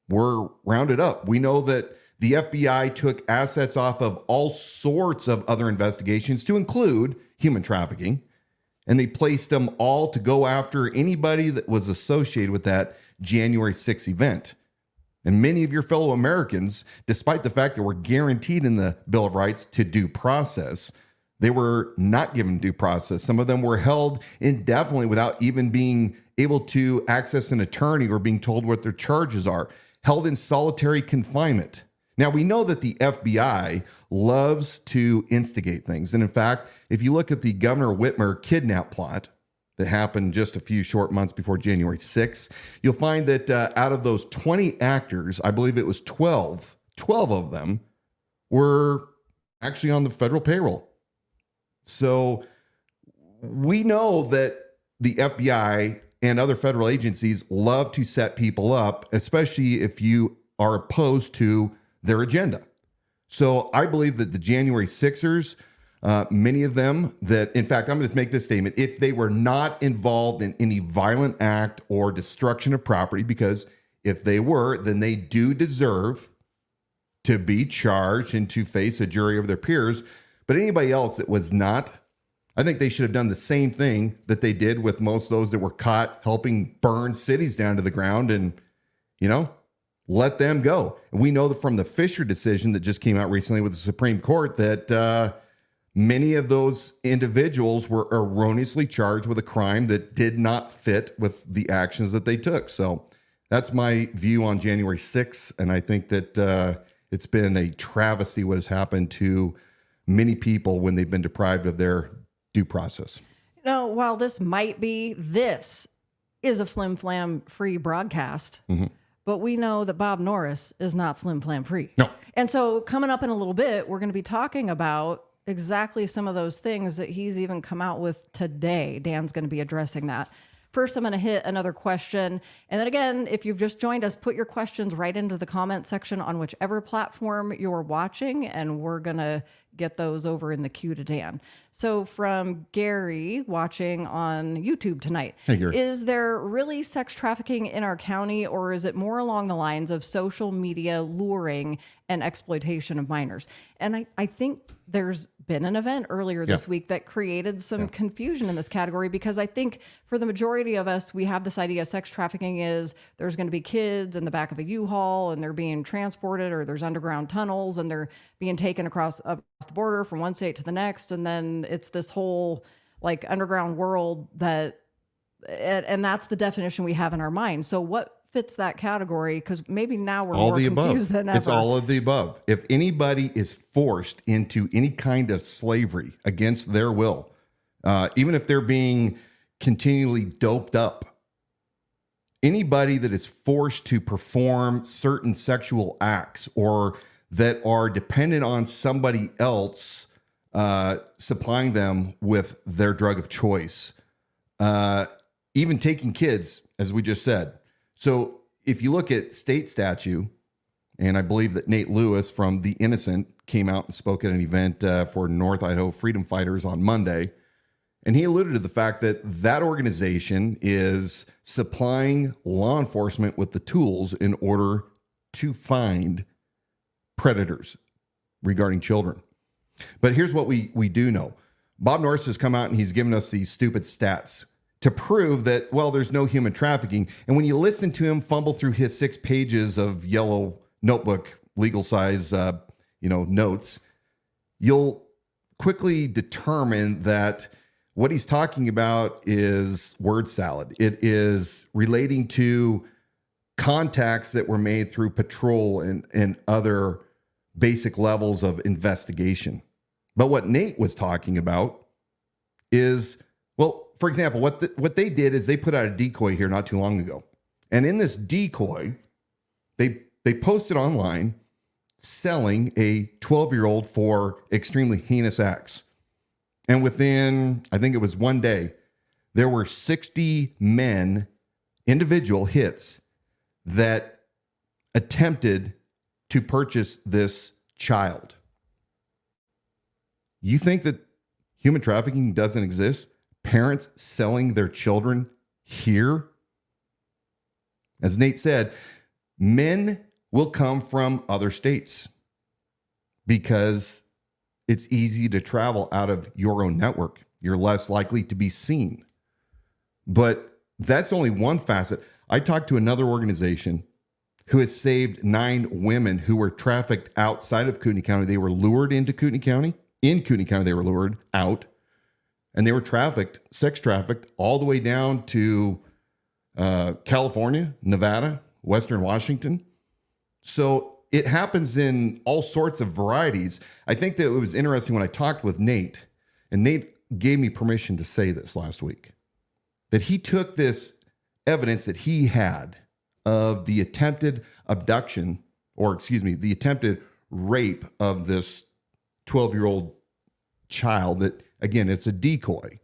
Speaker 4: were rounded up. We know that the FBI took assets off of all sorts of other investigations, to include human trafficking, and they placed them all to go after anybody that was associated with that January 6th event. And many of your fellow Americans, despite the fact that we're guaranteed in the Bill of Rights to due process, they were not given due process. Some of them were held indefinitely without even being able to access an attorney or being told what their charges are, held in solitary confinement. Now, we know that the FBI loves to instigate things. And in fact, if you look at the Governor Whitmer kidnap plot that happened just a few short months before January 6th, you'll find that out of those 20 actors, I believe it was 12 of them were actually on the federal payroll. So we know that the FBI and other federal agencies love to set people up, especially if you are opposed to their agenda. So I believe that the January 6ers, many of them that, in fact, I'm going to make this statement, if they were not involved in any violent act or destruction of property, because if they were, then they do deserve to be charged and to face a jury of their peers. But anybody else that was not, I think they should have done the same thing that they did with most of those that were caught helping burn cities down to the ground, and, let them go. And we know that from the Fisher decision that just came out recently with the Supreme Court that many of those individuals were erroneously charged with a crime that did not fit with the actions that they took. So that's my view on January 6th. And I think that it's been a travesty what has happened to many people when they've been deprived of their due process.
Speaker 3: While this is a flim-flam free broadcast, but we know that Bob Norris is not flim-flam free.
Speaker 4: No.
Speaker 3: And so coming up in a little bit, we're going to be talking about exactly some of those things that he's even come out with today. Dan's going to be addressing that. First, I'm going to hit another question. And then again, if you've just joined us, put your questions right into the comment section on whichever platform you're watching, and we're going to get those over in the queue to Dan. So from Gary watching on YouTube tonight.
Speaker 4: Hey, Gary.
Speaker 3: Is there really sex trafficking in our county, or is it more along the lines of social media luring and exploitation of minors? And I think there's been an event earlier this week that created some confusion in this category, because I think for the majority of us, we have this idea sex trafficking is there's going to be kids in the back of a U-Haul and they're being transported, or there's underground tunnels and they're being taken across the border from one state to the next. And then it's this whole like underground world and that's the definition we have in our mind. So what fits that category? Because maybe now we're more confused than ever.
Speaker 4: It's all of the above. If anybody is forced into any kind of slavery against their will, even if they're being continually doped up, anybody that is forced to perform certain sexual acts, or that are dependent on somebody else supplying them with their drug of choice, even taking kids, as we just said. So if you look at state statute, and I believe that Nate Lewis from The Innocent came out and spoke at an event for North Idaho Freedom Fighters on Monday, and he alluded to the fact that that organization is supplying law enforcement with the tools in order to find predators regarding children. But here's what we do know. Bob Norris has come out and he's given us these stupid stats to prove that, well, there's no human trafficking. And when you listen to him fumble through his 6 pages of yellow notebook, legal size, notes, you'll quickly determine that what he's talking about is word salad. It is relating to contacts that were made through patrol and other basic levels of investigation. But what Nate was talking about is, well, for example, what they did is they put out a decoy here not too long ago. And in this decoy, they posted online selling a 12-year-old for extremely heinous acts. And within, I think it was 1 day, there were 60 individual hits that attempted to purchase this child. You think that human trafficking doesn't exist? Parents selling their children here? As Nate said, men will come from other states because it's easy to travel out of your own network. You're less likely to be seen. But that's only one facet. I talked to another organization who has saved 9 women who were trafficked outside of Kootenai County. They were lured into Kootenai County. In Kootenai County, they were lured out. And they were sex trafficked, all the way down to California, Nevada, Western Washington. So it happens in all sorts of varieties. I think that it was interesting when I talked with Nate, and Nate gave me permission to say this last week, that he took this evidence that he had of the attempted abduction, the attempted rape of this 12-year-old child that, again, it's a decoy.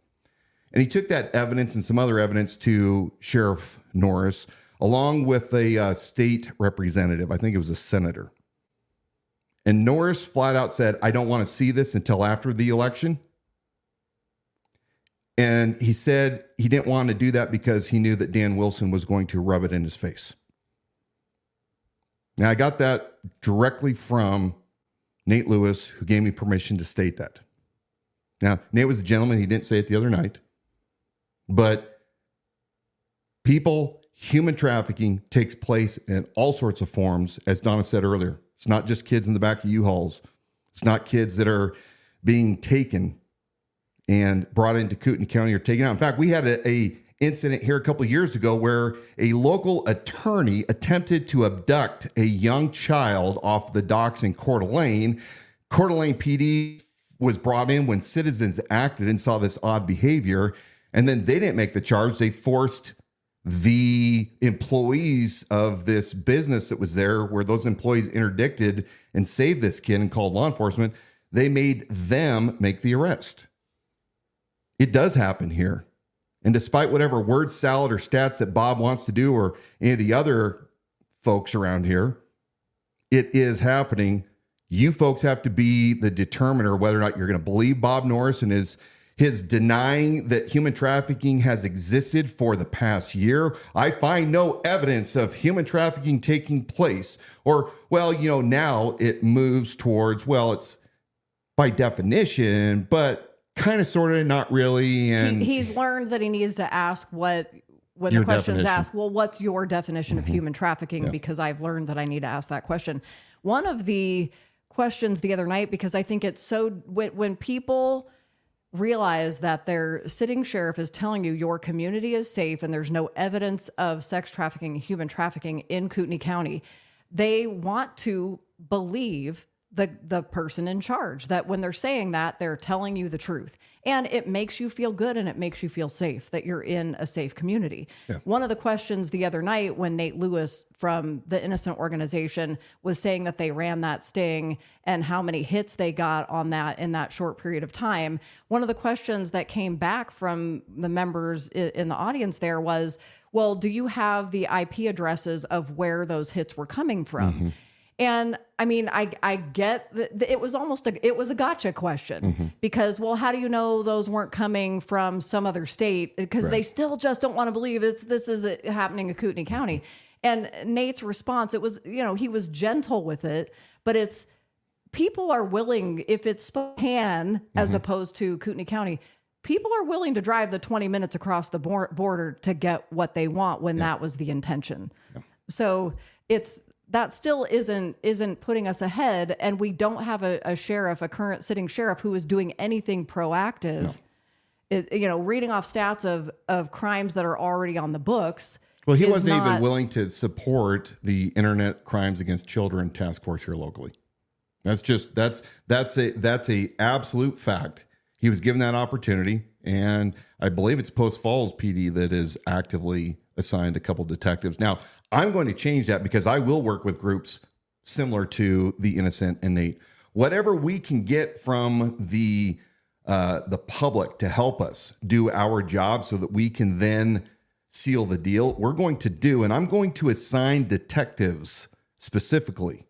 Speaker 4: And he took that evidence and some other evidence to Sheriff Norris, along with a state representative. I think it was a senator. And Norris flat out said, I don't want to see this until after the election. And he said he didn't want to do that because he knew that Dan Wilson was going to rub it in his face. Now, I got that directly from Nate Lewis, who gave me permission to state that. Now, Nate was a gentleman. He didn't say it the other night. But human trafficking takes place in all sorts of forms, as Dawna said earlier. It's not just kids in the back of U-Hauls. It's not kids that are being taken and brought into Kootenai County or taken out. In fact, we had a incident here a couple of years ago where a local attorney attempted to abduct a young child off the docks in Coeur d'Alene. Coeur d'Alene PD was brought in when citizens acted and saw this odd behavior, and then they didn't make the charge. They forced the employees of this business that was there, where those employees interdicted and saved this kid and called law enforcement. They made them make the arrest. It does happen here. And despite whatever word salad or stats that Bob wants to do, or any of the other folks around here, it is happening. You folks have to be the determiner whether or not you're going to believe Bob Norris and his denying that human trafficking has existed for the past year. I find no evidence of human trafficking taking place. Or, now it moves towards, it's by definition, but kind of, sort of, not really. And
Speaker 3: he's learned that he needs to ask when the question's asked, well, what's your definition of human trafficking? Yeah. Because I've learned that I need to ask that question. One of the questions the other night, because I think it's so, when people realize that their sitting sheriff is telling you your community is safe and there's no evidence of sex trafficking, human trafficking in Kootenai County, they want to believe the person in charge, that when they're saying that, they're telling you the truth. And it makes you feel good and it makes you feel safe, that you're in a safe community. Yeah. One of the questions the other night when Nate Lewis from the Innocent organization was saying that they ran that sting and how many hits they got on that in that short period of time, one of the questions that came back from the members in the audience there was, well, do you have the IP addresses of where those hits were coming from? Mm-hmm. And I mean, I get that it was a gotcha question because, well, how do you know those weren't coming from some other state? Because they still just don't want to believe this is happening in Kootenai County. And Nate's response, it was, he was gentle with it, but it's people are willing, if it's Spokane as opposed to Kootenai County, people are willing to drive the 20 minutes across the border to get what they want when that was the intention. Yeah. So that still isn't putting us ahead, and we don't have a current sitting sheriff who is doing anything proactive. No. Reading off stats of crimes that are already on the books.
Speaker 4: Well, he wasn't even willing to support the Internet Crimes Against Children task force here locally. That's a absolute fact. He was given that opportunity, and I believe it's Post Falls PD that is actively assigned a couple detectives. Now, I'm going to change that because I will work with groups similar to the Innocent and Nate. Whatever we can get from the public to help us do our job so that we can then seal the deal, we're going to do. And I'm going to assign detectives specifically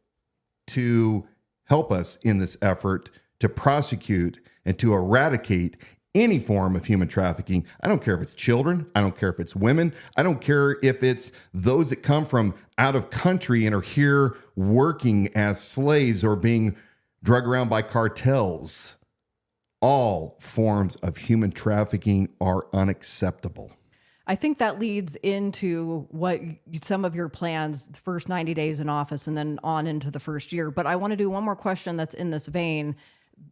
Speaker 4: to help us in this effort to prosecute and to eradicate any form of human trafficking. I don't care if it's children. I don't care if it's women. I don't care if it's those that come from out of country and are here working as slaves or being drug around by cartels. All forms of human trafficking are unacceptable.
Speaker 3: I think that leads into what some of your plans, the first 90 days in office and then on into the first year. But I want to do one more question that's in this vein.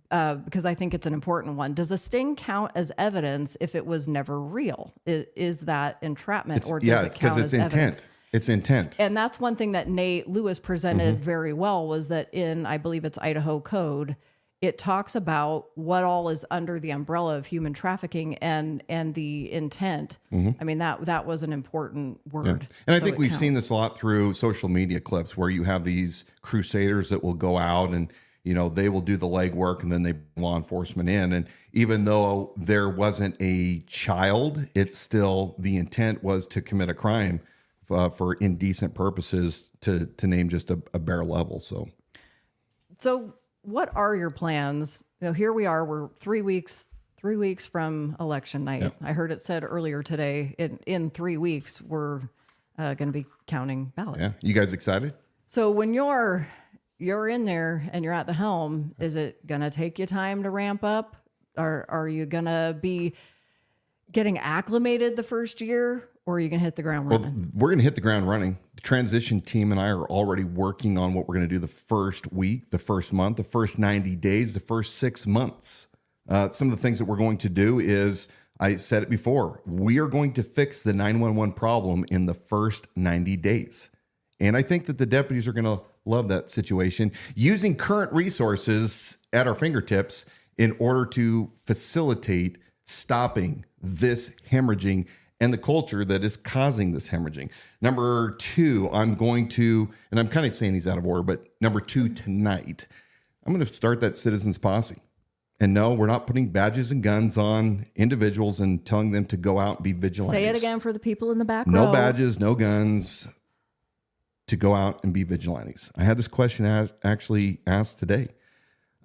Speaker 3: Because I think it's an important one. Does a sting count as evidence if it was never real? Is that entrapment or does it count as evidence?
Speaker 4: It's intent.
Speaker 3: And that's one thing that Nate Lewis presented very well was that in, I believe it's Idaho Code, it talks about what all is under the umbrella of human trafficking and the intent. I mean, that was an important word.
Speaker 4: Yeah. And I think we've seen this a lot through social media clips where you have these crusaders that will go out and they will do the legwork and then they bring law enforcement in. And even though there wasn't a child, it's still the intent was to commit a crime for indecent purposes, to name just a bare level. So what are your plans? Here we are. We're 3 weeks from election night. Yep. I heard it said earlier today. In 3 weeks, we're going to be counting ballots. Yeah, you guys excited?
Speaker 3: So when you're in there and you're at the helm, is it going to take you time to ramp up? Or are you going to be getting acclimated the first year, or are you going to hit the ground running?
Speaker 4: Well, we're going to hit the ground running. The transition team and I are already working on what we're going to do the first week, the first month, the first 90 days, the first 6 months. Some of the things that we're going to do is, I said it before, we are going to fix the 911 problem in the first 90 days. And I think that the deputies are going to love that situation, using current resources at our fingertips in order to facilitate stopping this hemorrhaging and the culture that is causing this hemorrhaging. Number two, I'm going to, and I'm kind of saying these out of order, but number two tonight, I'm going to start that citizens posse. And no, we're not putting badges and guns on individuals and telling them to go out and be vigilantes.
Speaker 3: Say it again for the people in the back row.
Speaker 4: No badges, no guns, to go out and be vigilantes. I had this question actually asked today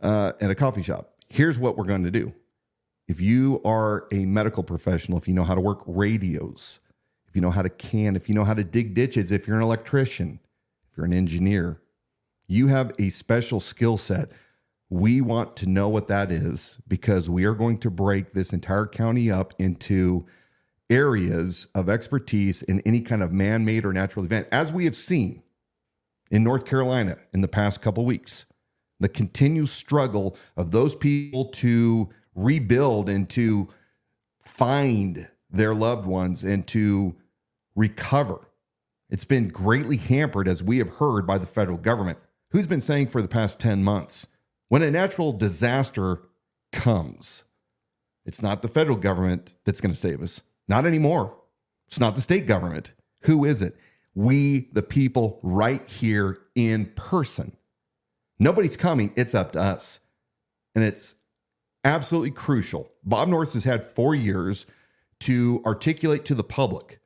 Speaker 4: at a coffee shop. Here's what we're going to do. If you are a medical professional, if you know how to work radios, if you know how to can, if you know how to dig ditches, if you're an electrician, if you're an engineer, you have a special skill set. We want to know what that is because we are going to break this entire county up into areas of expertise in any kind of man-made or natural event, as we have seen in North Carolina in the past couple weeks. The continued struggle of those people to rebuild and to find their loved ones and to recover. It's been greatly hampered, as we have heard, by the federal government, who's been saying for the past 10 months, when a natural disaster comes, it's not the federal government that's going to save us. Not anymore. It's not the state government. Who is it? We, the people, right here in person. Nobody's coming. It's up to us. And it's absolutely crucial. Bob Norris has had 4 years to articulate to the public.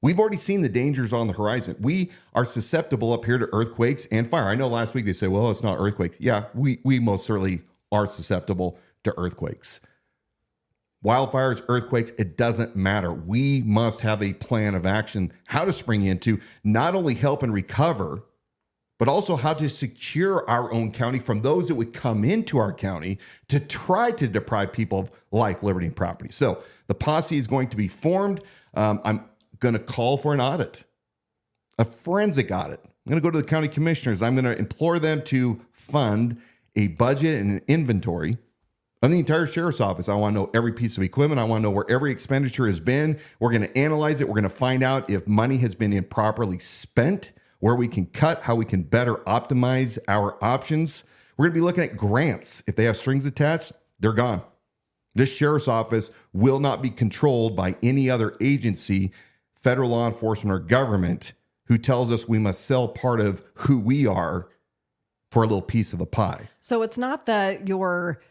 Speaker 4: We've already seen the dangers on the horizon. We are susceptible up here to earthquakes and fire. I know last week they said, well, it's not earthquakes. Yeah, we most certainly are susceptible to earthquakes. Wildfires, earthquakes, it doesn't matter. We must have a plan of action, how to spring into not only help and recover, but also how to secure our own county from those that would come into our county to try to deprive people of life, liberty, and property. So the posse is going to be formed. I'm going to call for an audit, a forensic audit. I'm going to go to the county commissioners. I'm going to implore them to fund a budget and an inventory of the entire sheriff's office. I want to know every piece of equipment. I want to know where every expenditure has been. We're going to analyze it. We're going to find out if money has been improperly spent, where we can cut, how we can better optimize our options. We're going to be looking at grants. If they have strings attached, they're gone. This sheriff's office will not be controlled by any other agency, federal law enforcement, or government who tells us we must sell part of who we are for a little piece of the pie.
Speaker 3: So it's not that you're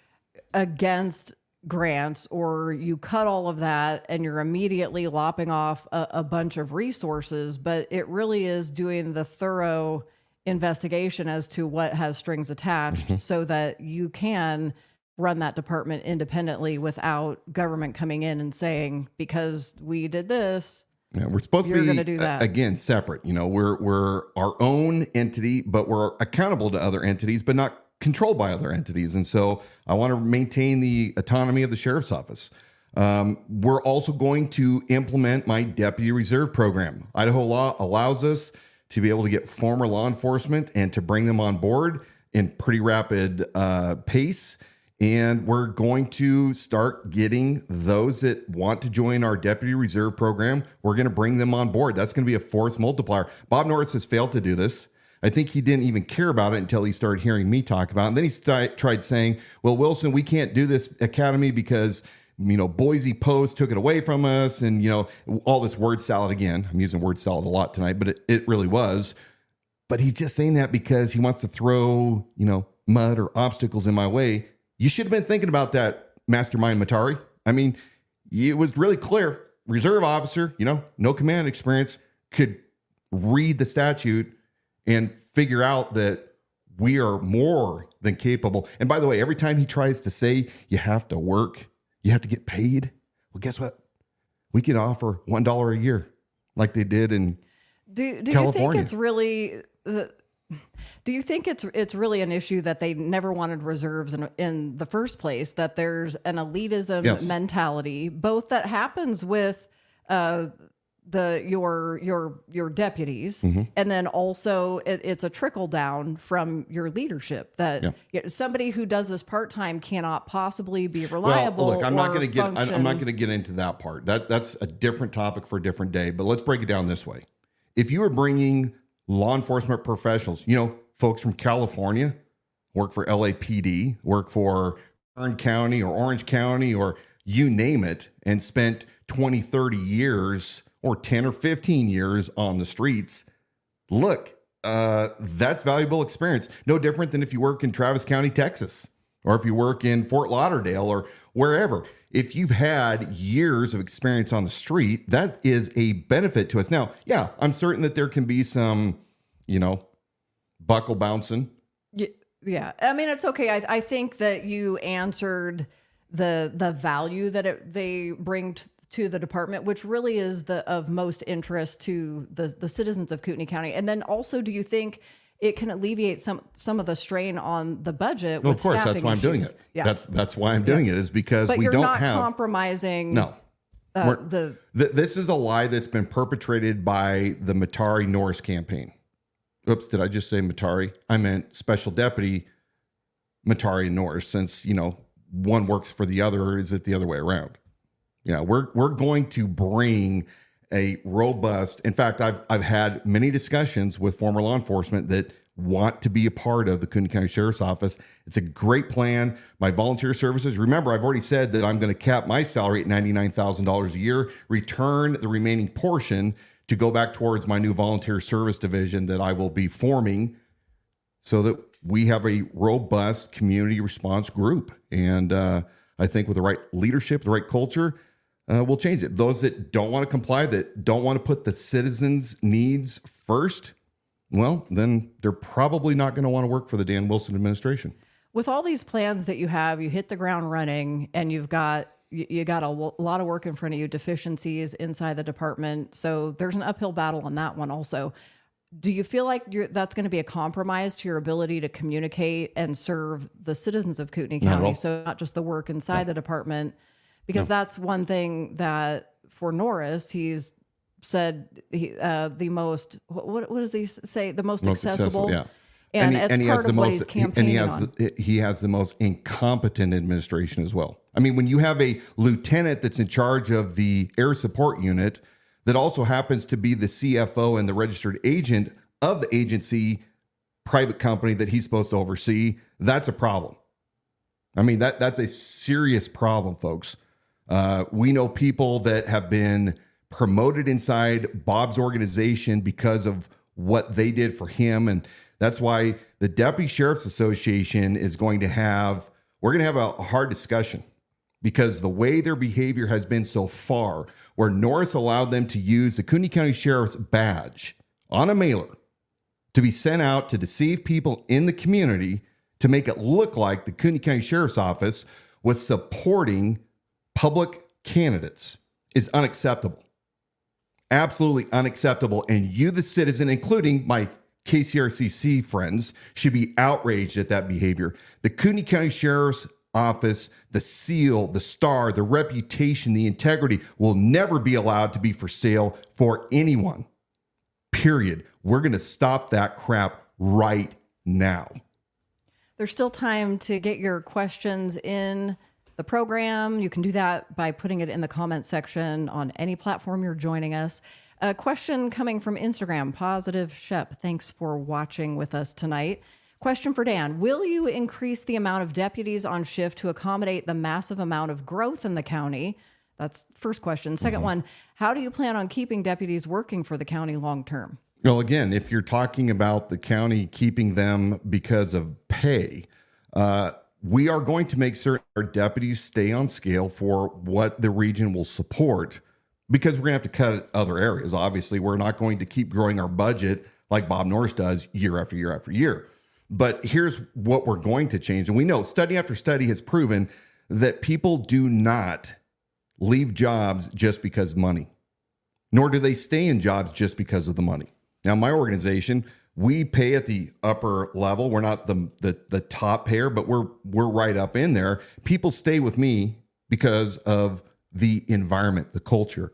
Speaker 3: against grants or you cut all of that and you're immediately lopping off a bunch of resources, but it really is doing the thorough investigation as to what has strings attached so that you can run that department independently without government coming in and saying, because we did this.
Speaker 4: Yeah, we're supposed to be, do that. Again, separate. You know, we're our own entity, but we're accountable to other entities, but not controlled by other entities. And so I want to maintain the autonomy of the sheriff's office. We're also going to implement my deputy reserve program. Idaho law allows us to be able to get former law enforcement and to bring them on board in pretty rapid pace. And we're going to start getting those that want to join our deputy reserve program. We're going to bring them on board. That's going to be a force multiplier. Bob Norris has failed to do this. I think he didn't even care about it until he started hearing me talk about it. And then he tried saying, well, Wilson, we can't do this academy because, you know, Boise Post took it away from us. And, you know, all this word salad again. I'm using word salad a lot tonight, but it really was. But he's just saying that because he wants to throw, you know, mud or obstacles in my way. You should have been thinking about that, Mastermind Matari. I mean, it was really clear. Reserve officer, you know, no command experience, could read the statute and figure out that we are more than capable. And by the way, every time he tries to say you have to work, you have to get paid, well, guess what? We can offer $1 a year like they did in
Speaker 3: do
Speaker 4: California.
Speaker 3: You think it's really... Do you think it's really an issue that they never wanted reserves in the first place, that there's an elitism mentality, both that happens with your deputies, and then also it's a trickle down from your leadership that somebody who does this part-time cannot possibly be reliable.
Speaker 4: Well, look, I'm not going to get into that part. That's a different topic for a different day, but let's break it down this way. If you were bringing law enforcement professionals, you know, folks from California, work for LAPD, work for Kern County or Orange County or you name it, and spent 20, 30 years or 10 or 15 years on the streets. Look, that's valuable experience. No different than if you work in Travis County, Texas, or if you work in Fort Lauderdale or wherever. If you've had years of experience on the street, that is a benefit to us. Now, yeah, I'm certain that there can be some, you know, buckle bouncing.
Speaker 3: Yeah. I mean, it's okay. I think that you answered the value that they bring to the department, which really is of most interest to the citizens of Kootenai County. And then also, do you think it can alleviate some of the strain on the budget?
Speaker 4: Well, of course, that's why I'm doing it. Yeah. That's why I'm doing it, is because we don't have... But you're not
Speaker 3: compromising...
Speaker 4: No. This is a lie that's been perpetrated by the Matari Norris campaign. Oops, did I just say Matari? I meant Special Deputy Matari Norris, since, you know, one works for the other, or is it the other way around? Yeah, we're going to bring a robust... In fact, I've had many discussions with former law enforcement that want to be a part of the Kootenai County Sheriff's Office, it's a great plan. My volunteer services, remember, I've already said that I'm going to cap my salary at $99,000 a year, return the remaining portion to go back towards my new volunteer service division that I will be forming so that we have a robust community response group. And I think with the right leadership, the right culture, we'll change it. Those that don't want to comply, that don't want to put the citizens' needs first, well, then they're probably not going to want to work for the Dan Wilson administration.
Speaker 3: With all these plans that you have, you hit the ground running, and you got a lot of work in front of you, deficiencies inside the department. So there's an uphill battle on that one also. Do you feel like that's going to be a compromise to your ability to communicate and serve the citizens of Kootenai County? So not just the work inside the department, because that's one thing that for Norris, he's said the most, what does he say? The most accessible. Yeah. And it's part of what he's campaigning on.
Speaker 4: He has the most incompetent administration as well. I mean, when you have a lieutenant that's in charge of the air support unit that also happens to be the CFO and the registered agent of the agency private company that he's supposed to oversee, that's a problem. I mean, that's a serious problem, folks. We know people that have been promoted inside Bob's organization because of what they did for him. And that's why the Deputy Sheriff's Association is going to have a hard discussion, because the way their behavior has been so far, where Norris allowed them to use the Kootenai County Sheriff's badge on a mailer to be sent out to deceive people in the community to make it look like the Kootenai County Sheriff's Office was supporting public candidates, is unacceptable. Absolutely unacceptable. And you, the citizen, including my KCRCC friends, should be outraged at that behavior. The Kootenai County Sheriff's Office, the seal, the star, the reputation, the integrity will never be allowed to be for sale for anyone. Period. We're going to stop that crap right now.
Speaker 3: There's still time to get your questions in the program. You can do that by putting it in the comment section on any platform you're joining us. A question coming from Instagram, Positive Shep. Thanks for watching with us tonight. Question for Dan. Will you increase the amount of deputies on shift to accommodate the massive amount of growth in the county? That's first question. Second one, how do you plan on keeping deputies working for the county long term?
Speaker 4: Well, again, if you're talking about the county keeping them because of pay, we are going to make certain our deputies stay on scale for what the region will support, because we're going to have to cut at other areas. Obviously, we're not going to keep growing our budget like Bob Norris does year after year after year. But here's what we're going to change. And we know study after study has proven that people do not leave jobs just because of money, nor do they stay in jobs just because of the money. Now, my organization, we pay at the upper level. We're not the top payer, but we're right up in there. People stay with me because of the environment, the culture.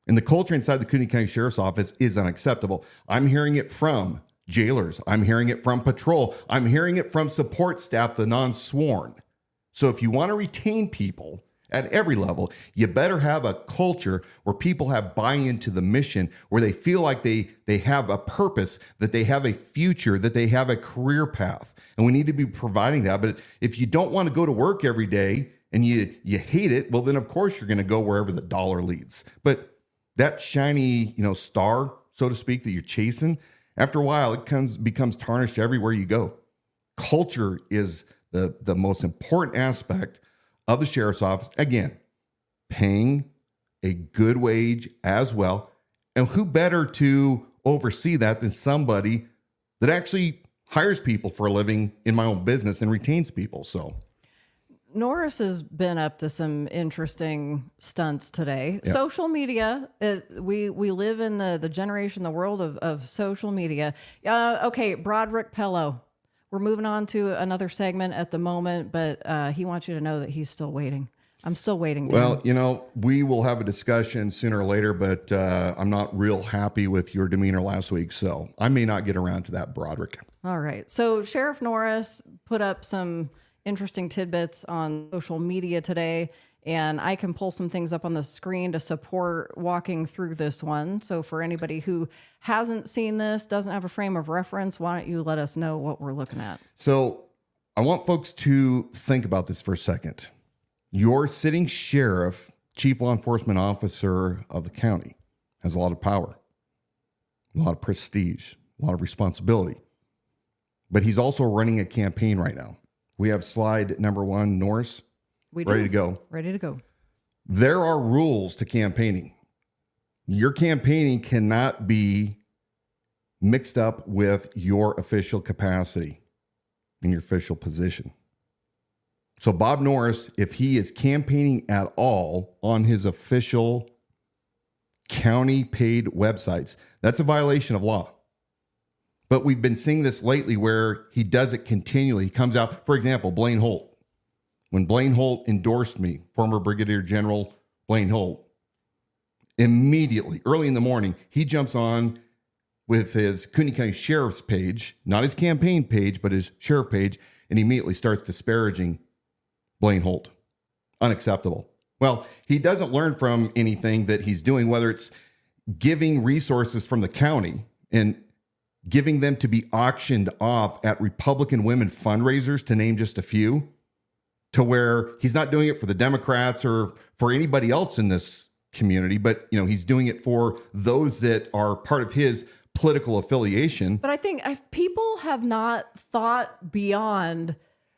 Speaker 4: And the culture inside the Kootenai County Sheriff's Office is unacceptable. I'm hearing it from jailers. I'm hearing it from patrol. I'm hearing it from support staff, the non-sworn. So if you want to retain people at every level, you better have a culture where people have buy-in to the mission, where they feel like they have a purpose, that they have a future, that they have a career path. And we need to be providing that. But if you don't want to go to work every day and you hate it, well, then of course you're going to go wherever the dollar leads. But that shiny, star, so to speak, that you're chasing, after a while, it becomes tarnished everywhere you go. Culture is the most important aspect of the sheriff's office. Again, paying a good wage as well. And who better to oversee that than somebody that actually hires people for a living in my own business and retains people? So
Speaker 3: Norris has been up to some interesting stunts today.
Speaker 4: Yeah.
Speaker 3: Social media, we live in the generation, the world of social media. Okay, Broderick Pello. We're moving on to another segment at the moment, but he wants you to know that he's still waiting. I'm still waiting. Dan.
Speaker 4: Well, we will have a discussion sooner or later, but I'm not real happy with your demeanor last week, so I may not get around to that, Broderick.
Speaker 3: All right. So Sheriff Norris put up some interesting tidbits on social media today, And I can pull some things up on the screen to support walking through this one. So for anybody who hasn't seen this, doesn't have a frame of reference, why don't you let us know what we're looking at?
Speaker 4: So I want folks to think about this for a second. Your sitting sheriff, chief law enforcement officer of the county, has a lot of power, a lot of prestige, a lot of responsibility. But he's also running a campaign right now. We have slide number 1, Norris. Ready to go.
Speaker 3: Ready to go.
Speaker 4: There are rules to campaigning. Your campaigning cannot be mixed up with your official capacity in your official position. So Bob Norris, if he is campaigning at all on his official county paid websites, that's a violation of law. But we've been seeing this lately where he does it continually. He comes out, for example, Blaine Holt. When Blaine Holt endorsed me, former Brigadier General Blaine Holt, immediately, early in the morning, he jumps on with his Kootenai County Sheriff's page, not his campaign page, but his sheriff page, and immediately starts disparaging Blaine Holt. Unacceptable. Well, he doesn't learn from anything that he's doing, whether it's giving resources from the county and giving them to be auctioned off at Republican women fundraisers, to name just a few, to where he's not doing it for the Democrats or for anybody else in this community, but he's doing it for those that are part of his political affiliation.
Speaker 3: But I think people have not thought beyond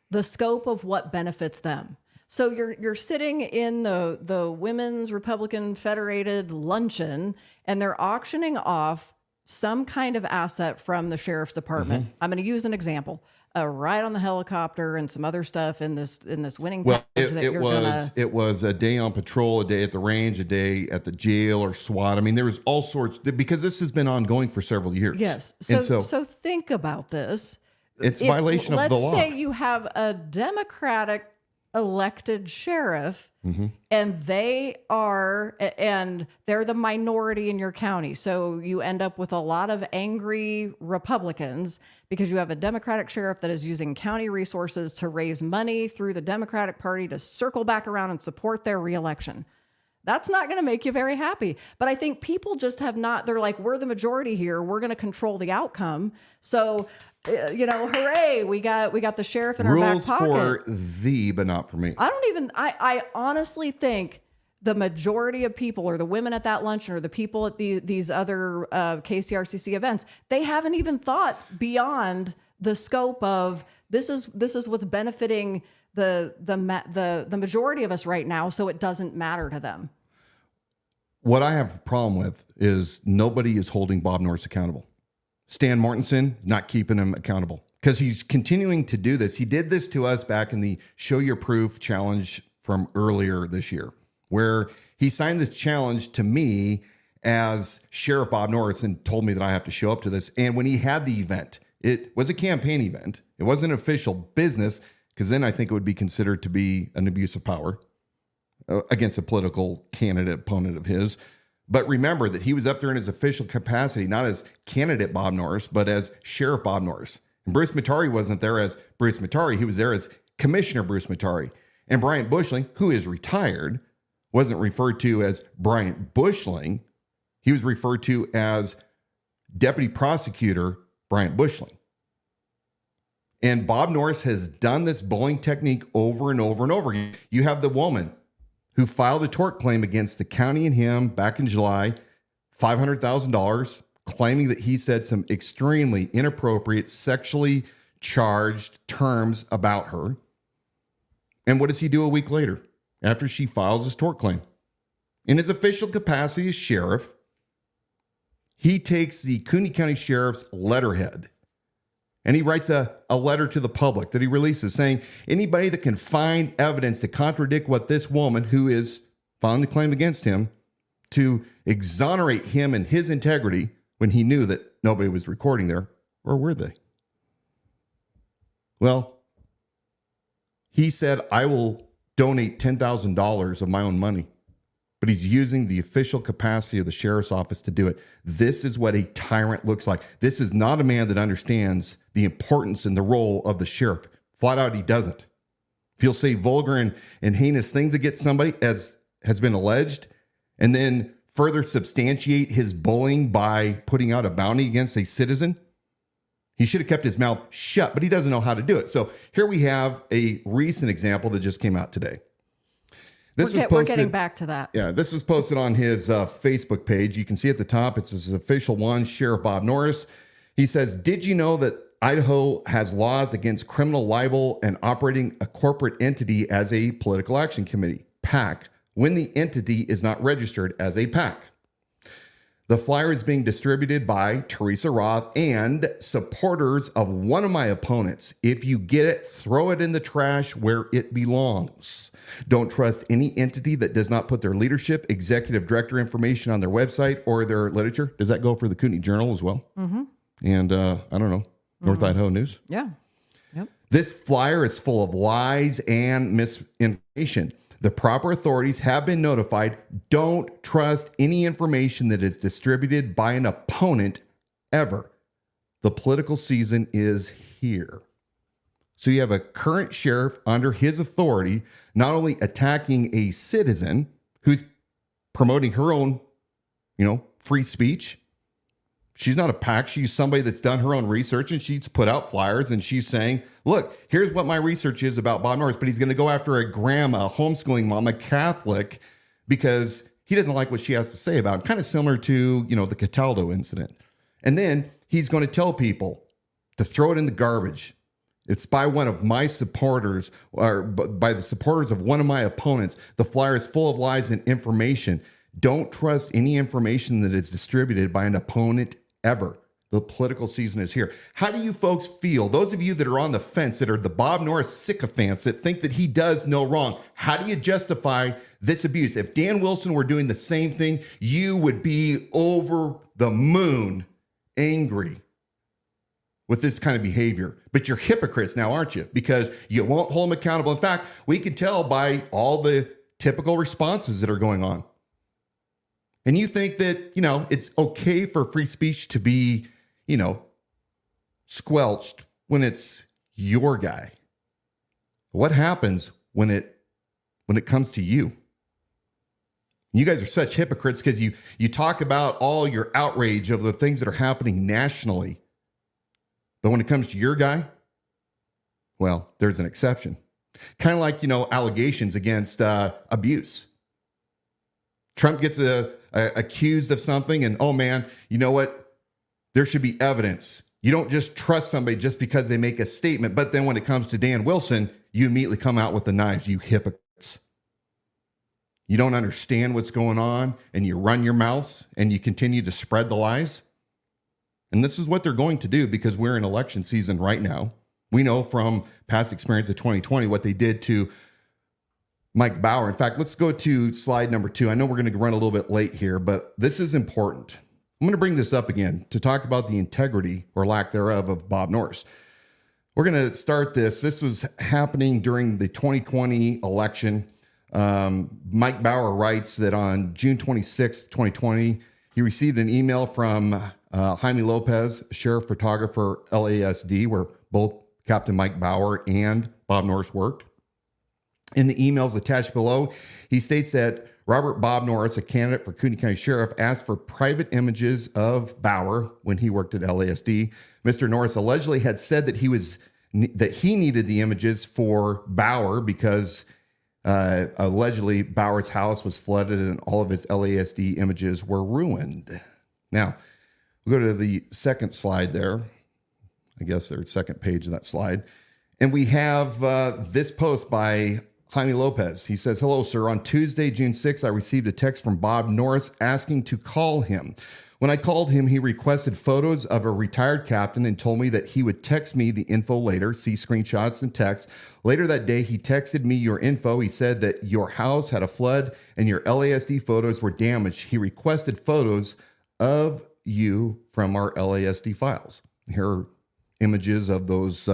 Speaker 3: the scope of what benefits them. So you're sitting in the Women's Republican Federated luncheon, and they're auctioning off some kind of asset from the sheriff's department. Mm-hmm. I'm going to use an example. A ride on the helicopter and some other stuff in this winning package.
Speaker 4: It was a day on patrol, a day at the range, a day at the jail or SWAT. I mean, there was all sorts, because this has been ongoing for several years.
Speaker 3: Yes. So think about this.
Speaker 4: It's a violation of the law.
Speaker 3: Let's say you have a Democratic elected sheriff, mm-hmm. and they're the minority in your county. So you end up with a lot of angry Republicans because you have a Democratic sheriff that is using county resources to raise money through the Democratic Party to circle back around and support their reelection. That's not going to make you very happy. But I think people just have not, they're like, we're the majority here. We're going to control the outcome. So, hooray, we got the sheriff in our back pocket.
Speaker 4: Rules for thee, but not for me.
Speaker 3: I honestly think the majority of people, or the women at that luncheon, or the people at these other KCRCC events, they haven't even thought beyond the scope of this is what's benefiting the majority of us right now, so it doesn't matter to them.
Speaker 4: What I have a problem with is nobody is holding Bob Norris accountable. Stan Mortensen, not keeping him accountable, because he's continuing to do this. He did this to us back in the Show Your Proof challenge from earlier this year, where he signed this challenge to me as Sheriff Bob Norris and told me that I have to show up to this. And when he had the event, it was a campaign event. It wasn't an official business, because then I think it would be considered to be an abuse of power against a political candidate opponent of his. But remember that he was up there in his official capacity, not as candidate Bob Norris, but as Sheriff Bob Norris. And Bruce Matari wasn't there as Bruce Matari. He was there as Commissioner Bruce Matari. And Bryant Bushling, who is retired, wasn't referred to as Bryant Bushling. He was referred to as Deputy Prosecutor Bryant Bushling. And Bob Norris has done this bullying technique over and over and over again. You have the woman who filed a tort claim against the county and him back in July, $500,000, claiming that he said some extremely inappropriate, sexually charged terms about her. And what does he do a week later after she files his tort claim? In his official capacity as sheriff, he takes the Kootenai County Sheriff's letterhead and he writes a letter to the public that he releases saying, anybody that can find evidence to contradict what this woman, who is filing the claim against him, to exonerate him and his integrity, when he knew that nobody was recording there, or were they? Well, he said, I will donate $10,000 of my own money. But he's using the official capacity of the sheriff's office to do it. This is what a tyrant looks like. This is not a man that understands the importance and the role of the sheriff. Flat out, he doesn't. if he'll say vulgar and heinous things against somebody, as has been alleged, and then further substantiate his bullying by putting out a bounty against a citizen, he should have kept his mouth shut, but he doesn't know how to do it. So here we have a recent example that just came out today.
Speaker 3: We're getting back to that.
Speaker 4: Yeah, this was posted on his Facebook page. You can see at the top, it's his official one, Sheriff Bob Norris. He says, did you know that Idaho has laws against criminal libel and operating a corporate entity as a political action committee, PAC, when the entity is not registered as a PAC? The flyer is being distributed by Teresa Roth and supporters of one of my opponents. If you get it, throw it in the trash where it belongs. Don't trust any entity that does not put their leadership, executive director information on their website or their literature. Does that go for the Kootenai Journal as well? Mm-hmm. And I don't know, North Idaho News?
Speaker 3: Yeah. Yep.
Speaker 4: This flyer is full of lies and misinformation. The proper authorities have been notified. Don't trust any information that is distributed by an opponent ever. The political season is here. So you have a current sheriff under his authority, not only attacking a citizen who's promoting her own, free speech. She's not a PAC. She's somebody that's done her own research, and she's put out flyers, and she's saying, look, here's what my research is about Bob Norris, but he's going to go after a grandma, a homeschooling mom, a Catholic, because he doesn't like what she has to say about him. Kind of similar to, the Cataldo incident. And then he's going to tell people to throw it in the garbage. It's by one of my supporters, or by the supporters of one of my opponents. The flyer is full of lies and information. Don't trust any information that is distributed by an opponent ever. The political season is here. How do you folks feel? Those of you that are on the fence, that are the Bob Norris sycophants, that think that he does no wrong, how do you justify this abuse? If Dan Wilson were doing the same thing, you would be over the moon angry with this kind of behavior. But you're hypocrites now, aren't you? Because you won't hold him accountable. In fact, we can tell by all the typical responses that are going on. And you think that, it's okay for free speech to be, squelched when it's your guy. What happens when it comes to you? You guys are such hypocrites because you talk about all your outrage of the things that are happening nationally. But when it comes to your guy, well, there's an exception. Kind of like, allegations against abuse. Trump gets accused of something, and oh man, you know what? There should be evidence. You don't just trust somebody just because they make a statement. But then when it comes to Dan Wilson, you immediately come out with the knives, you hypocrites. You don't understand what's going on, and you run your mouths, and you continue to spread the lies. And this is what they're going to do because we're in election season right now. We know from past experience of 2020 what they did to Mike Bauer. In fact, let's go to slide number 2. I know we're going to run a little bit late here, but this is important. I'm going to bring this up again to talk about the integrity or lack thereof of Bob Norris. We're going to start this. This was happening during the 2020 election. Mike Bauer writes that on June 26, 2020, he received an email from Jaime Lopez, sheriff photographer, LASD, where both Captain Mike Bauer and Bob Norris worked. In the emails attached below, he states that Robert Bob Norris, a candidate for Kootenai County Sheriff, asked for private images of Bauer when he worked at LASD. Mr. Norris allegedly had said that he needed the images for Bauer because allegedly Bauer's house was flooded and all of his LASD images were ruined. Now, we'll go to the second slide there. I guess there's second page of that slide. And we have this post by Jaime Lopez. He says, hello, sir. On Tuesday, June 6th, I received a text from Bob Norris asking to call him. When I called him, he requested photos of a retired captain and told me that he would text me the info later. See screenshots and text. Later that day, he texted me your info. He said that your house had a flood and your LASD photos were damaged. He requested photos of you from our LASD files. Here are images of those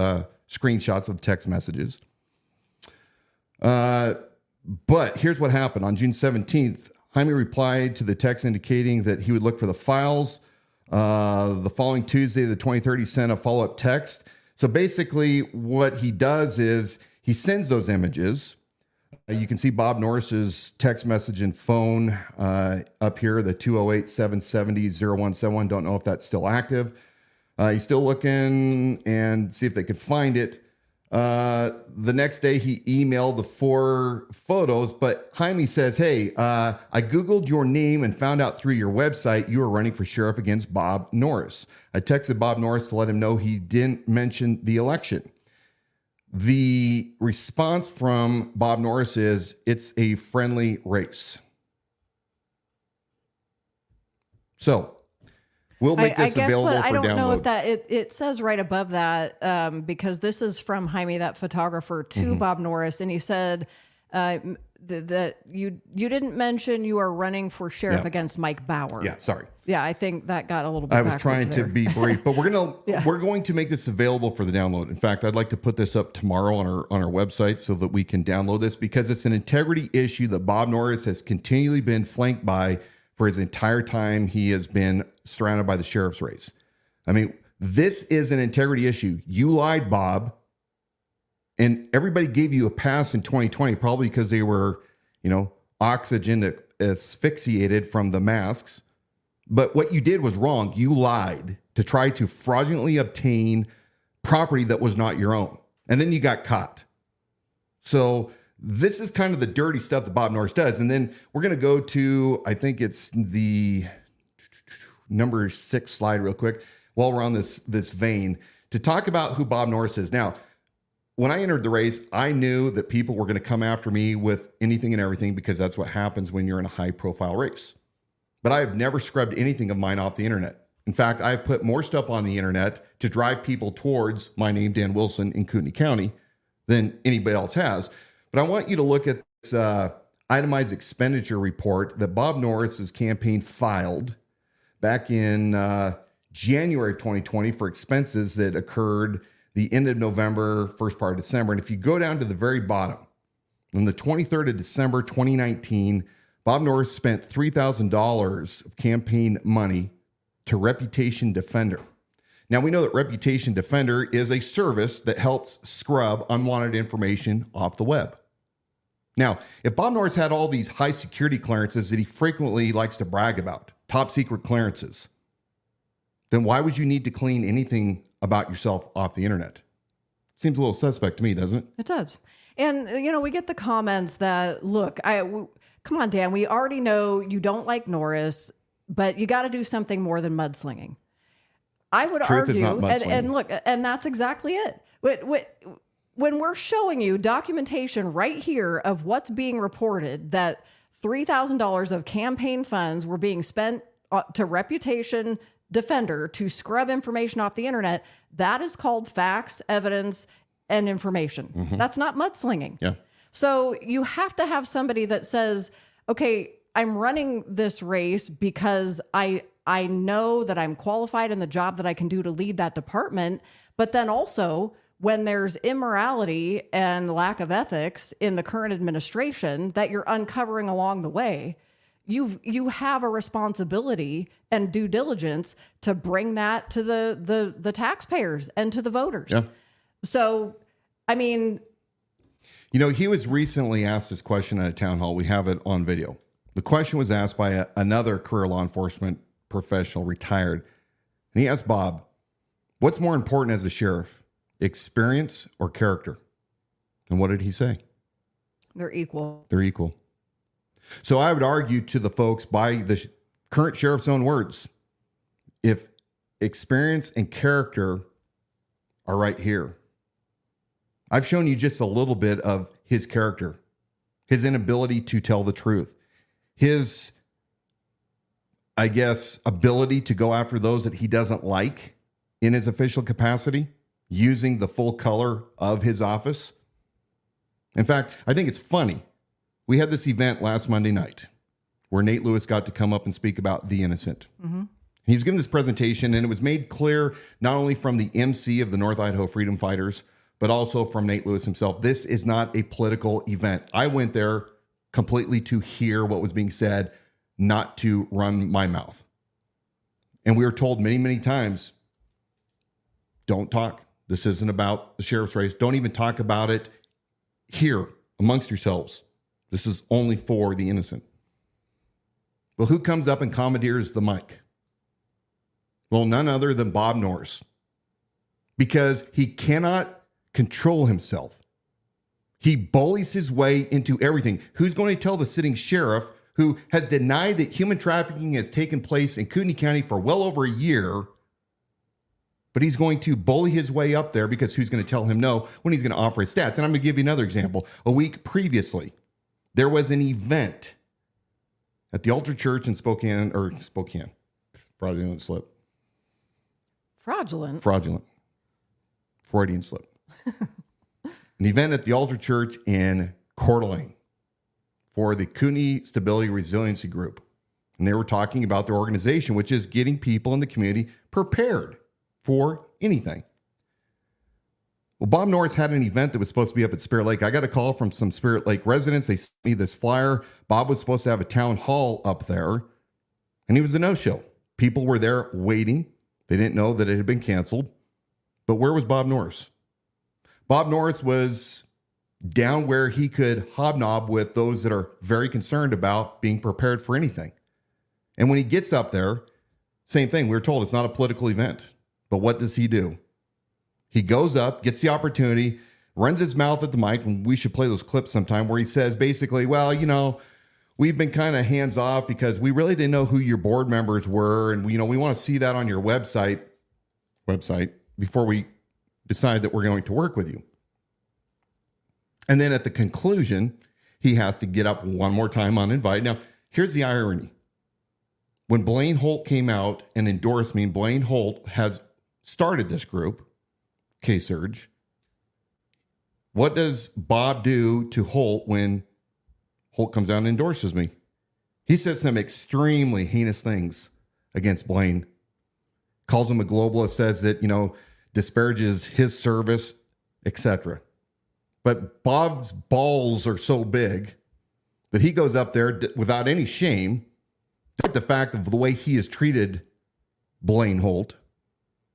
Speaker 4: screenshots of text messages. But here's what happened. On June 17th, Jaime replied to the text indicating that he would look for the files. The following Tuesday, the 23rd, he sent a follow-up text. So basically what he does is He sends those images. You can see Bob Norris's text message and phone up here, the 208-770-0171. Don't know if that's still active. He's still looking and see if they could find it. The next day, he emailed the 4 photos, but Jaime says, hey, I Googled your name and found out through your website you were running for sheriff against Bob Norris. I texted Bob Norris to let him know he didn't mention the election. The response from Bob Norris is, it's a friendly race. So we'll make this available for download.
Speaker 3: I don't know if that, it says right above that, because this is from Jaime, that photographer, to Bob Norris. And he said that you didn't mention you are running for sheriff against Mike Bauer.
Speaker 4: Yeah, sorry.
Speaker 3: Yeah, I think that got a little bit
Speaker 4: I was trying to be brief, but we're going to make this available for the download. In fact, I'd like to put this up tomorrow on our website so that we can download this, because it's an integrity issue that Bob Norris has continually been flanked by for his entire time he has been surrounded by the sheriff's race. I mean, this is an integrity issue. You lied, Bob, and everybody gave you a pass in 2020, probably because they were, oxygen asphyxiated from the masks. But what you did was wrong. You lied to try to fraudulently obtain property that was not your own. And then you got caught. So this is kind of the dirty stuff that Bob Norris does. And then we're going to go to, I think it's the number 6 slide real quick, while we're on this vein, to talk about who Bob Norris is. Now, when I entered the race, I knew that people were going to come after me with anything and everything, because that's what happens when you're in a high-profile race. But I have never scrubbed anything of mine off the internet. In fact, I've put more stuff on the internet to drive people towards my name, Dan Wilson, in Kootenai County than anybody else has. But I want you to look at this itemized expenditure report that Bob Norris's campaign filed back in January of 2020 for expenses that occurred the end of November, first part of December. And if you go down to the very bottom, on the 23rd of December, 2019, Bob Norris spent $3,000 of campaign money to Reputation Defender. Now, we know that Reputation Defender is a service that helps scrub unwanted information off the web. Now, if Bob Norris had all these high security clearances that he frequently likes to brag about, top secret clearances, then why would you need to clean anything about yourself off the internet? Seems a little suspect to me, doesn't it?
Speaker 3: It does. And, we get the comments that, look, come on, Dan, we already know you don't like Norris, but you got to do something more than mudslinging. I would
Speaker 4: Truth
Speaker 3: argue,
Speaker 4: is not mudslinging.
Speaker 3: and look, and that's exactly it. When we're showing you documentation right here of what's being reported, that $3,000 of campaign funds were being spent to Reputation Defender to scrub information off the internet, that is called facts, evidence, and information. That's not mudslinging.
Speaker 4: Yeah.
Speaker 3: So you have to have somebody that says, okay, I'm running this race because I know that I'm qualified in the job that I can do to lead that department. But then also, when there's immorality and lack of ethics in the current administration that you're uncovering along the way, you have a responsibility and due diligence to bring that to the taxpayers and to the voters.
Speaker 4: Yeah.
Speaker 3: So, I mean,
Speaker 4: he was recently asked this question at a town hall. We have it on video. The question was asked by another career law enforcement professional, retired. And he asked Bob, what's more important as a sheriff, experience or character? And what did he say?
Speaker 3: they're equal.
Speaker 4: They're equal. So I would argue to the folks, by the current sheriff's own words, if experience and character are right here, I've shown you just a little bit of his character, his inability to tell the truth, his, I guess, ability to go after those that he doesn't like in his official capacity, using the full color of his office. In fact, I think it's funny. We had this event last Monday night where Nate Lewis got to come up and speak about the innocent. Mm-hmm. He was giving this presentation, and it was made clear not only from the MC of the North Idaho Freedom Fighters, but also from Nate Lewis himself. This is not a political event. I went there completely to hear what was being said, not to run my mouth. And we were told many, many times, don't talk. This isn't about the sheriff's race. Don't even talk about it here amongst yourselves. This is only for the innocent. Well, who comes up and commandeers the mic? Well, none other than Bob Norris, because he cannot control himself. He bullies his way into everything. Who's going to tell the sitting sheriff, who has denied that human trafficking has taken place in Kootenai County for well over a year, but he's going to bully his way up there because who's going to tell him no when he's going to offer his stats? And I'm going to give you another example. A week previously, there was an event at the Altar Church in Spokane, fraudulent slip.
Speaker 3: Fraudulent.
Speaker 4: Freudian slip. An event at the Altar Church in Coeur d'Alene for the Kootenai Stability Resiliency Group. And they were talking about their organization, which is getting people in the community prepared for anything. Well, Bob Norris had an event that was supposed to be up at Spirit Lake. I got a call from some Spirit Lake residents. They sent me this flyer. Bob was supposed to have a town hall up there, and he was a no-show. People were there waiting. They didn't know that it had been canceled. But where was Bob Norris? Bob Norris was down where he could hobnob with those that are very concerned about being prepared for anything. And when he gets up there, same thing. We were told it's not a political event. But what does he do? He goes up, gets the opportunity, runs his mouth at the mic, and we should play those clips sometime, where he says basically, well, we've been kind of hands off because we really didn't know who your board members were. And, we want to see that on your website before we decide that we're going to work with you. And then at the conclusion, he has to get up one more time uninvited. Now, here's the irony. When Blaine Holt came out and endorsed me, Blaine Holt has started this group, K-Surge. What does Bob do to Holt when Holt comes out and endorses me? He says some extremely heinous things against Blaine. Calls him a globalist, says that, disparages his service, etc. But Bob's balls are so big that he goes up there without any shame, despite the fact of the way he has treated Blaine Holt,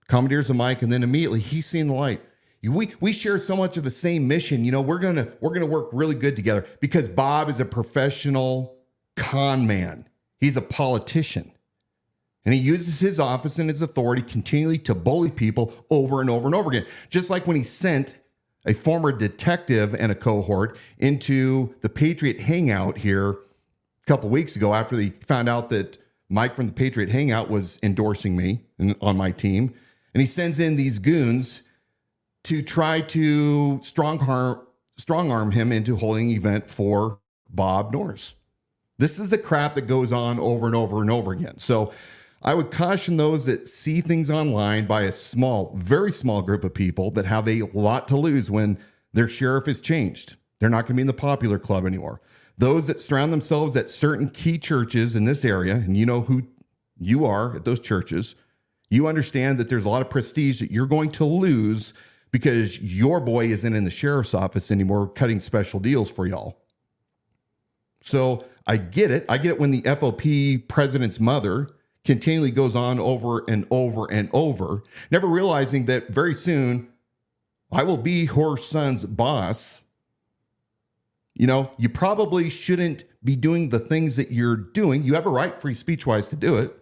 Speaker 4: commandeers the mic, and then immediately he's seen the light. We share so much of the same mission. We're gonna work really good together because Bob is a professional con man. He's a politician. And he uses his office and his authority continually to bully people over and over and over again. Just like when he sent a former detective and a cohort into the Patriot Hangout here a couple weeks ago after they found out that Mike from the Patriot Hangout was endorsing me on my team. And he sends in these goons to try to strong arm him into holding an event for Bob Norris. This is the crap that goes on over and over and over again. So I would caution those that see things online by a small, very small group of people that have a lot to lose when their sheriff is changed. They're not going to be in the popular club anymore. Those that surround themselves at certain key churches in this area, and you know who you are at those churches, you understand that there's a lot of prestige that you're going to lose because your boy isn't in the sheriff's office anymore cutting special deals for y'all. So I get it. I get it when the FOP president's mother continually goes on over and over and over, never realizing that very soon I will be her son's boss. You probably shouldn't be doing the things that you're doing. You have a right, free speech-wise, to do it.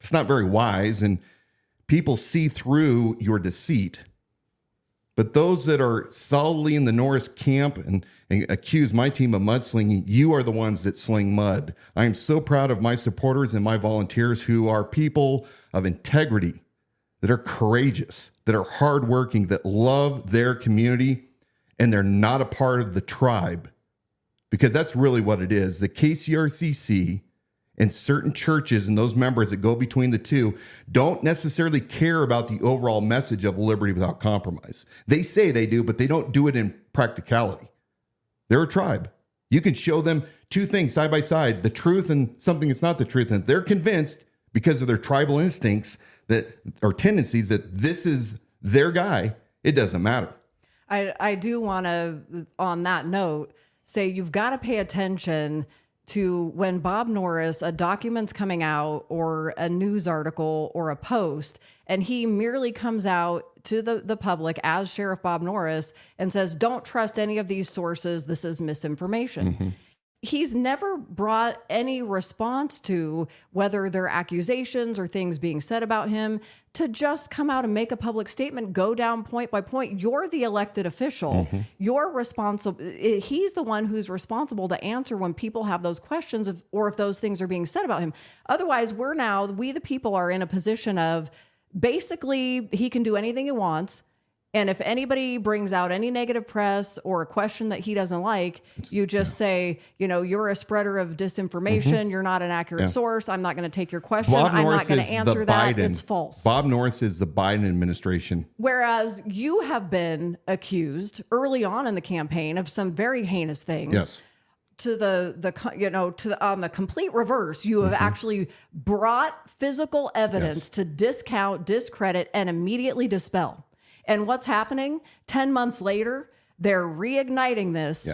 Speaker 4: It's not very wise, and people see through your deceit. But those that are solidly in the Norris camp and accuse my team of mudslinging, you are the ones that sling mud. I am so proud of my supporters and my volunteers who are people of integrity, that are courageous, that are hardworking, that love their community, and they're not a part of the tribe. Because that's really what it is. The KCRCC and certain churches and those members that go between the two don't necessarily care about the overall message of liberty without compromise. They say they do, but they don't do it in practicality. They're a tribe. You can show them two things side by side, the truth and something that's not the truth, and they're convinced because of their tribal instincts that or tendencies that this is their guy. It doesn't matter.
Speaker 3: I do want to, on that note, say you've got to pay attention to when Bob Norris, a document's coming out or a news article or a post, and he merely comes out to the public as Sheriff Bob Norris and says, don't trust any of these sources. This is misinformation.
Speaker 4: Mm-hmm.
Speaker 3: He's never brought any response to whether they're accusations or things being said about him, to just come out and make a public statement, go down point by point. You're the elected official. You're responsible. He's the one who's responsible to answer when people have those questions or if those things are being said about him. Otherwise, we the people are in a position of basically he can do anything he wants. And if anybody brings out any negative press or a question that he doesn't like, you just say, you're a spreader of disinformation. You're not an accurate source. I'm not going to take your question. I'm not going to answer that. It's false.
Speaker 4: Bob Norris is the Biden administration.
Speaker 3: Whereas you have been accused early on in the campaign of some very heinous things.
Speaker 4: Yes.
Speaker 3: On the complete reverse, you have actually brought physical evidence to discount, discredit, and immediately dispel. And what's happening 10 months later, they're reigniting this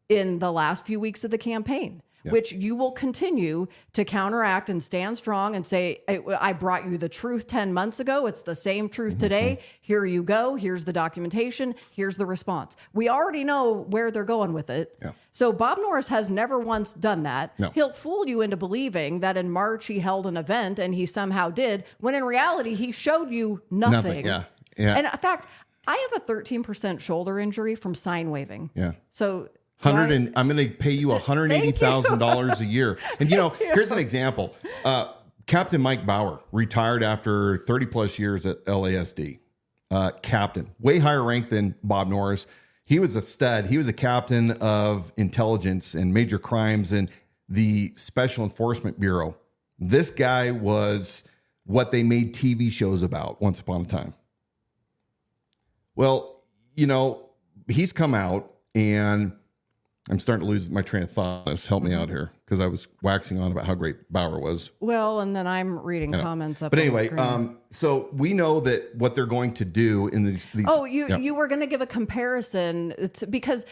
Speaker 3: in the last few weeks of the campaign, which you will continue to counteract and stand strong and say, I brought you the truth 10 months ago. It's the same truth today. Here you go. Here's the documentation. Here's the response. We already know where they're going with it. Yeah. So Bob Norris has never once done that. No. He'll fool you into believing that in March he held an event and he somehow did, when in reality, he showed you nothing.
Speaker 4: Yeah. And
Speaker 3: in fact, I have a 13% shoulder injury from sign waving.
Speaker 4: Yeah.
Speaker 3: So
Speaker 4: I'm going to pay you $180,000 a year. And here's an example. Captain Mike Bauer retired after 30 plus years at LASD. Captain, way higher rank than Bob Norris. He was a stud. He was a captain of intelligence and major crimes in the Special Enforcement Bureau. This guy was what they made TV shows about once upon a time. Well, he's come out, and I'm starting to lose my train of thought. Help me out here, because I was waxing on about how great Bauer was.
Speaker 3: Well, and then I'm reading comments up.
Speaker 4: But anyway, so we know that what they're going to do in these.
Speaker 3: You were going to give a comparison because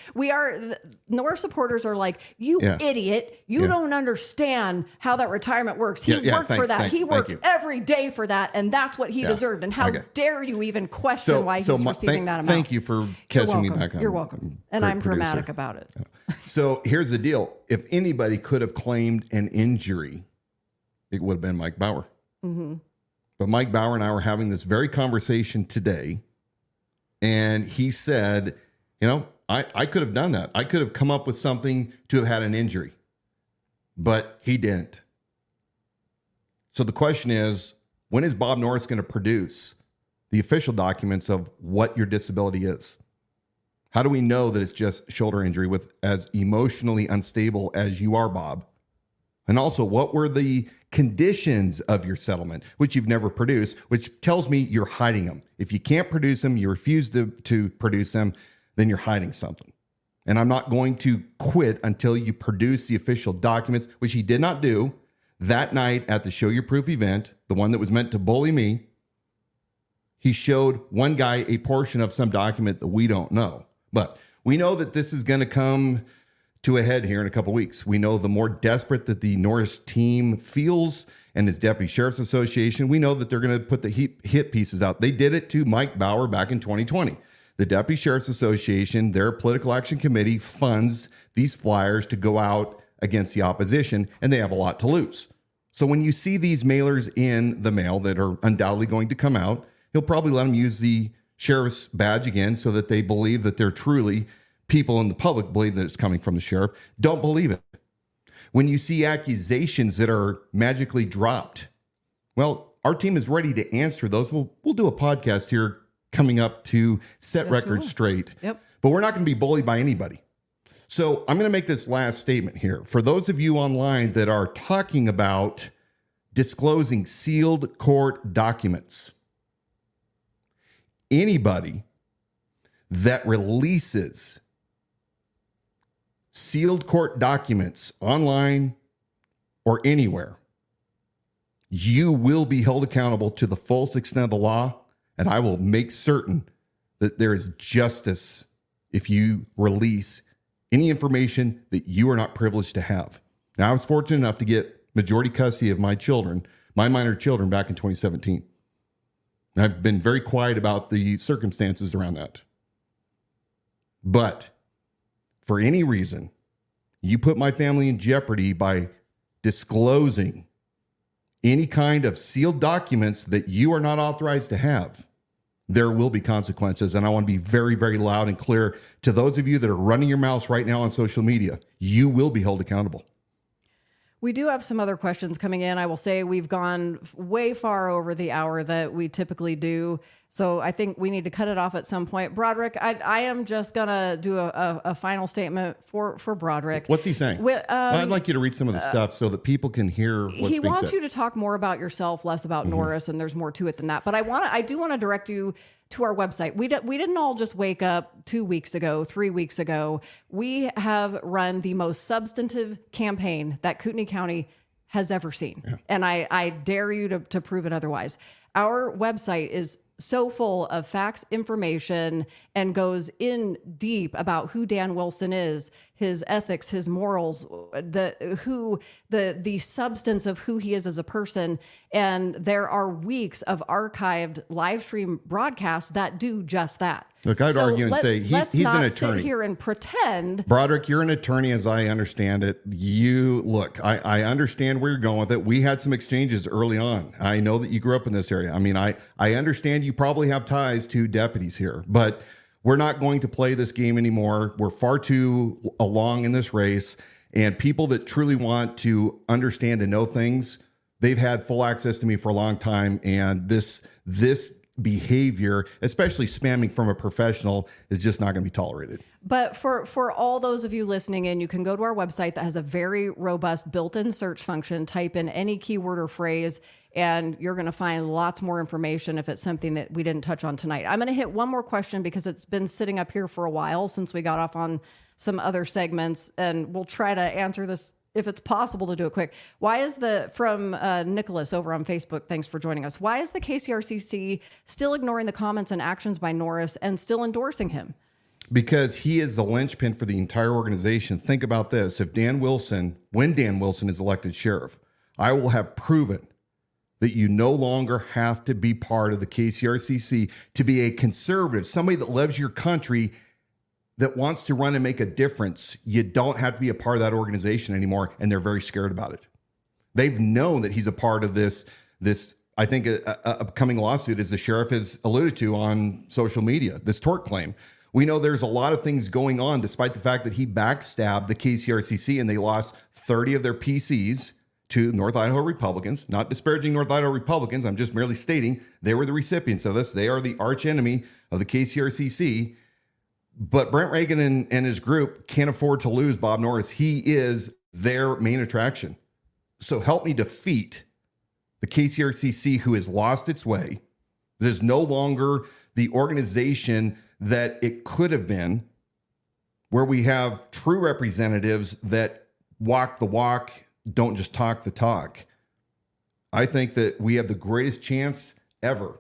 Speaker 3: Norris supporters are like, you idiot, you don't understand how that retirement works. He worked for that. He worked every day for that, and that's what he deserved. And how dare you even question why he's receiving that amount?
Speaker 4: Thank you for catching me back on.
Speaker 3: You're welcome. And I'm dramatic about it.
Speaker 4: So here's the deal. If anybody could have claimed an injury, it would have been Mike Bauer. Mm-hmm. But Mike Bauer and I were having this very conversation today, and he said, I could have done that. I could have come up with something to have had an injury, but he didn't. So the question is, when is Bob Norris going to produce the official documents of what your disability is? How do we know that it's just shoulder injury with as emotionally unstable as you are, Bob? And also, what were the conditions of your settlement, which you've never produced, which tells me you're hiding them. If you can't produce them, you refuse to produce them, then you're hiding something. And I'm not going to quit until you produce the official documents, which he did not do that night at the Show Your Proof event, the one that was meant to bully me. He showed one guy a portion of some document that we don't know. But we know that this is going to come to a head here in a couple of weeks. We know the more desperate that the Norris team feels and his Deputy Sheriff's Association, we know that they're going to put the hit pieces out. They did it to Mike Bauer back in 2020. The Deputy Sheriff's Association, their political action committee, funds these flyers to go out against the opposition, and they have a lot to lose. So when you see these mailers in the mail that are undoubtedly going to come out, he'll probably let them use the sheriff's badge again so that they believe that they're truly people in the public believe that it's coming from the sheriff. Don't believe it. When you see accusations that are magically dropped, well, our team is ready to answer those. We'll do a podcast here coming up to set records straight.
Speaker 3: Yep.
Speaker 4: But we're not going to be bullied by anybody. So I'm going to make this last statement here. For those of you online that are talking about disclosing sealed court documents, anybody that releases sealed court documents online or anywhere, you will be held accountable to the fullest extent of the law, and I will make certain that there is justice if you release any information that you are not privileged to have. Now, I was fortunate enough to get majority custody of my children, my minor children, back in 2017. I've been very quiet about the circumstances around that. But for any reason, you put my family in jeopardy by disclosing any kind of sealed documents that you are not authorized to have, there will be consequences. And I want to be very, very loud and clear to those of you that are running your mouths right now on social media. You will be held accountable.
Speaker 3: We do have some other questions coming in. I will say we've gone way far over the hour that we typically do. So I think we need to cut it off at some point. Broderick, I am just going to do a final statement for Broderick.
Speaker 4: What's he saying? I'd like you to read some of the stuff so that people can hear what's being said.
Speaker 3: He wants you to talk more about yourself, less about Norris, and there's more to it than that. But I do want to direct you to our website. We didn't all just wake up 2 weeks ago, 3 weeks ago. We have run the most substantive campaign that Kootenai County has ever seen. Yeah. And I dare you to prove it otherwise. Our website is so full of facts, information, and goes in deep about who Dan Wilson is, his ethics, his morals, the substance of who he is as a person. And there are weeks of archived live stream broadcasts that do just that.
Speaker 4: Look, I'd argue and say he's an attorney. Let's not
Speaker 3: sit here and pretend.
Speaker 4: Broderick, you're an attorney as I understand it. I understand where you're going with it. We had some exchanges early on. I know that you grew up in this area. I mean, I understand you probably have ties to deputies here, but we're not going to play this game anymore. We're far too along in this race, and people that truly want to understand and know things, they've had full access to me for a long time, and this behavior, especially spamming from a professional, is just not going to be tolerated.
Speaker 3: But for all those of you listening in, you can go to our website that has a very robust built-in search function. Type in any keyword or phrase, and you're going to find lots more information if it's something that we didn't touch on tonight. I'm going to hit one more question because it's been sitting up here for a while since we got off on some other segments, and we'll try to answer this if it's possible to do it quick. Why is from Nicholas over on Facebook, thanks for joining us. Why is the KCRCC still ignoring the comments and actions by Norris and still endorsing him?
Speaker 4: Because he is the linchpin for the entire organization. Think about this. When Dan Wilson is elected sheriff, I will have proven that you no longer have to be part of the KCRCC to be a conservative, somebody that loves your country, that wants to run and make a difference. You don't have to be a part of that organization anymore, and they're very scared about it. They've known that he's a part of this I think, a upcoming lawsuit, as the sheriff has alluded to on social media, this tort claim. We know there's a lot of things going on, despite the fact that he backstabbed the KCRCC, and they lost 30 of their PCs to North Idaho Republicans. Not disparaging North Idaho Republicans, I'm just merely stating they were the recipients of this. They are the arch enemy of the KCRCC. But Brent Reagan and his group can't afford to lose Bob Norris. He is their main attraction. So help me defeat the KCRCC, who has lost its way. That is no longer the organization that it could have been, where we have true representatives that walk the walk, don't just talk the talk. I think that we have the greatest chance ever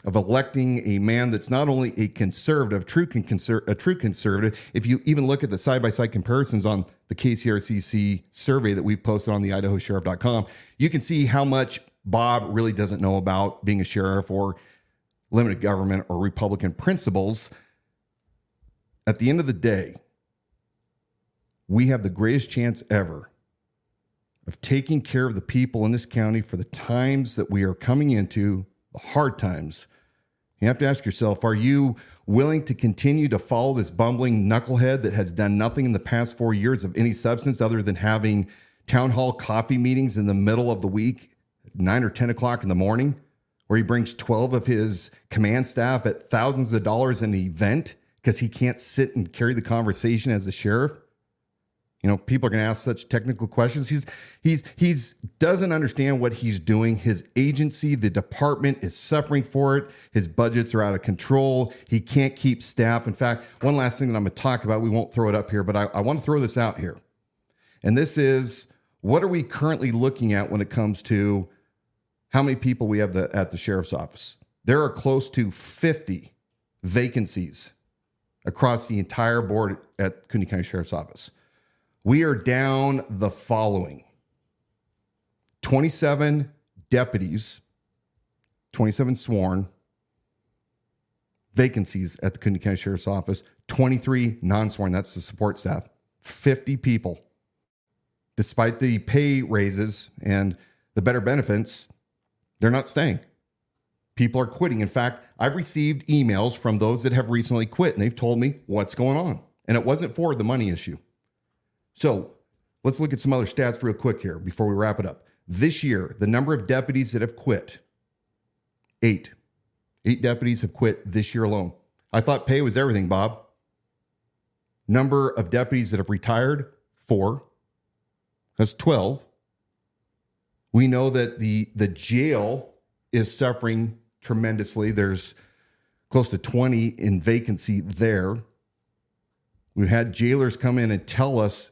Speaker 4: of electing a man that's not only a conservative, a true conservative. If you even look at the side-by-side comparisons on the KCRCC survey that we posted on the idahosheriff.com, you can see how much Bob really doesn't know about being a sheriff or limited government or Republican principles. At the end of the day, we have the greatest chance ever of taking care of the people in this county for the times that we are coming into, the hard times. You have to ask yourself, are you willing to continue to follow this bumbling knucklehead that has done nothing in the past 4 years of any substance other than having town hall coffee meetings in the middle of the week, 9 or 10 o'clock in the morning, where he brings 12 of his command staff at thousands of dollars an event because he can't sit and carry the conversation as the sheriff? You know, people are going to ask such technical questions. He's doesn't understand what he's doing. His agency, the department, is suffering for it. His budgets are out of control. He can't keep staff. In fact, one last thing that I'm going to talk about, we won't throw it up here, but I want to throw this out here. And this is, what are we currently looking at when it comes to how many people we have at the sheriff's office? There are close to 50 vacancies across the entire board at Kootenai County Sheriff's Office. We are down the following: 27 deputies, 27 sworn vacancies at the Kootenai County Sheriff's Office, 23 non-sworn, that's the support staff, 50 people. Despite the pay raises and the better benefits, they're not staying. People are quitting. In fact, I've received emails from those that have recently quit, and they've told me what's going on. And it wasn't for the money issue. So let's look at some other stats real quick here before we wrap it up. This year, the number of deputies that have quit, 8. 8 deputies have quit this year alone. I thought pay was everything, Bob. Number of deputies that have retired, 4. That's 12. We know that the jail is suffering tremendously. There's close to 20 in vacancy there. We've had jailers come in and tell us,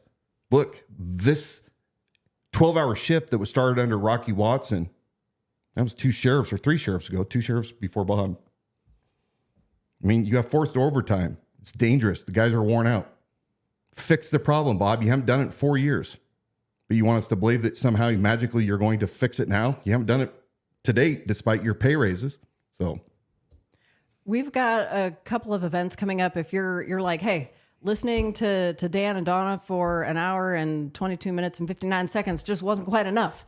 Speaker 4: look, this 12-hour shift that was started under Rocky Watson, that was 2 sheriffs or 3 sheriffs ago, 2 sheriffs before Bob. I mean, you have forced overtime. It's dangerous. The guys are worn out. Fix the problem, Bob. You haven't done it in 4 years. But you want us to believe that somehow magically you're going to fix it now? You haven't done it to date, despite your pay raises. So
Speaker 3: we've got a couple of events coming up. If you're like, hey, listening to Dan and Dawna for an hour and 22 minutes and 59 seconds just wasn't quite enough.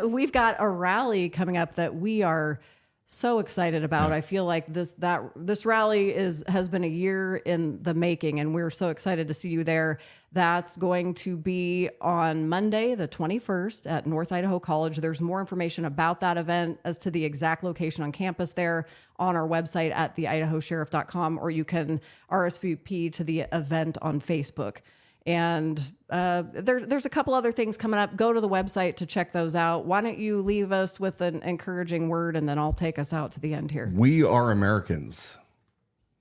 Speaker 3: We've got a rally coming up that we are so excited about. I feel like this rally has been a year in the making, and we're so excited to see you there. That's going to be on Monday, the 21st at North Idaho College. There's more information about that event as to the exact location on campus there on our website at theidahosheriff.com, or you can RSVP to the event on Facebook. And there's a couple other things coming up. Go to the website to check those out. Why don't you leave us with an encouraging word, and then I'll take us out to the end here.
Speaker 4: We are Americans.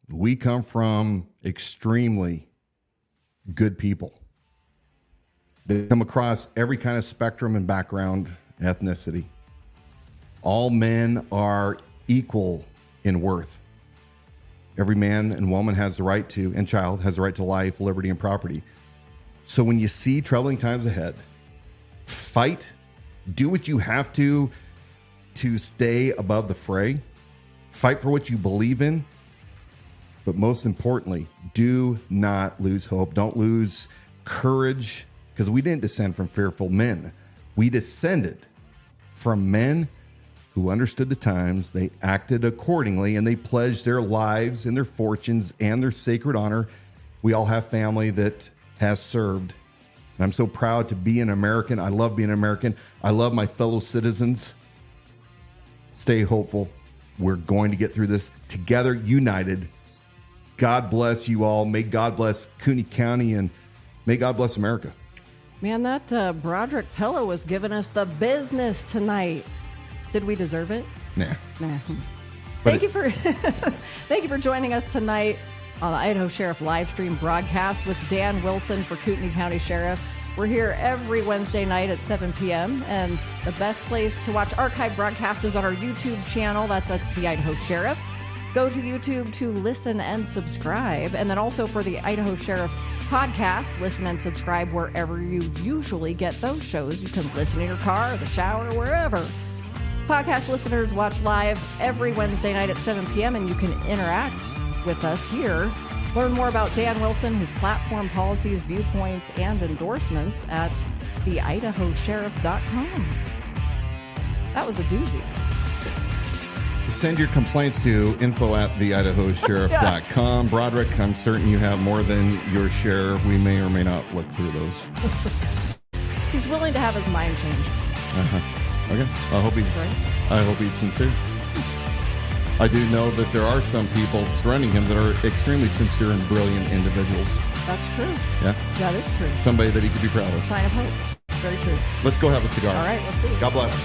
Speaker 4: We come from extremely good people. They come across every kind of spectrum and background, ethnicity. All men are equal in worth. Every man and woman has the right to, and child has the right to life, liberty, and property. So when you see troubling times ahead, fight, do what you have to stay above the fray, fight for what you believe in, but most importantly, do not lose hope. Don't lose courage, because we didn't descend from fearful men. We descended from men who understood the times, they acted accordingly, and they pledged their lives and their fortunes and their sacred honor. We all have family that has served. And I'm so proud to be an American. I love being an American. I love my fellow citizens. Stay hopeful. We're going to get through this together, united. God bless you all. May God bless Kootenai County, and may God bless America.
Speaker 3: Man, that Broderick Pello was giving us the business tonight. Did we deserve it?
Speaker 4: Nah.
Speaker 3: Thank you for joining us tonight on the Idaho Sheriff live stream broadcast with Dan Wilson for Kootenai County Sheriff. We're here every Wednesday night at 7 p.m. And the best place to watch archive broadcasts is on our YouTube channel. That's at the Idaho Sheriff. Go to YouTube to listen and subscribe. And then also for the Idaho Sheriff podcast, listen and subscribe wherever you usually get those shows. You can listen in your car, the shower, wherever. Podcast listeners watch live every Wednesday night at 7 p.m. and you can interact with us here. Learn more about Dan Wilson, his platform, policies, viewpoints, and endorsements at theidahosheriff.com. That was a doozy.
Speaker 4: Send your complaints to info@theidahosheriff.com. Broderick, I'm certain you have more than your share. We may or may not look through those.
Speaker 3: He's willing to have his mind changed.
Speaker 4: Okay. I hope he's sincere. I do know that there are some people surrounding him that are extremely sincere and brilliant individuals.
Speaker 3: That's true.
Speaker 4: Yeah.
Speaker 3: That is true.
Speaker 4: Somebody that he could be proud of.
Speaker 3: Sign of hope. Very true.
Speaker 4: Let's go have a cigar.
Speaker 3: All right, let's do it.
Speaker 4: God bless.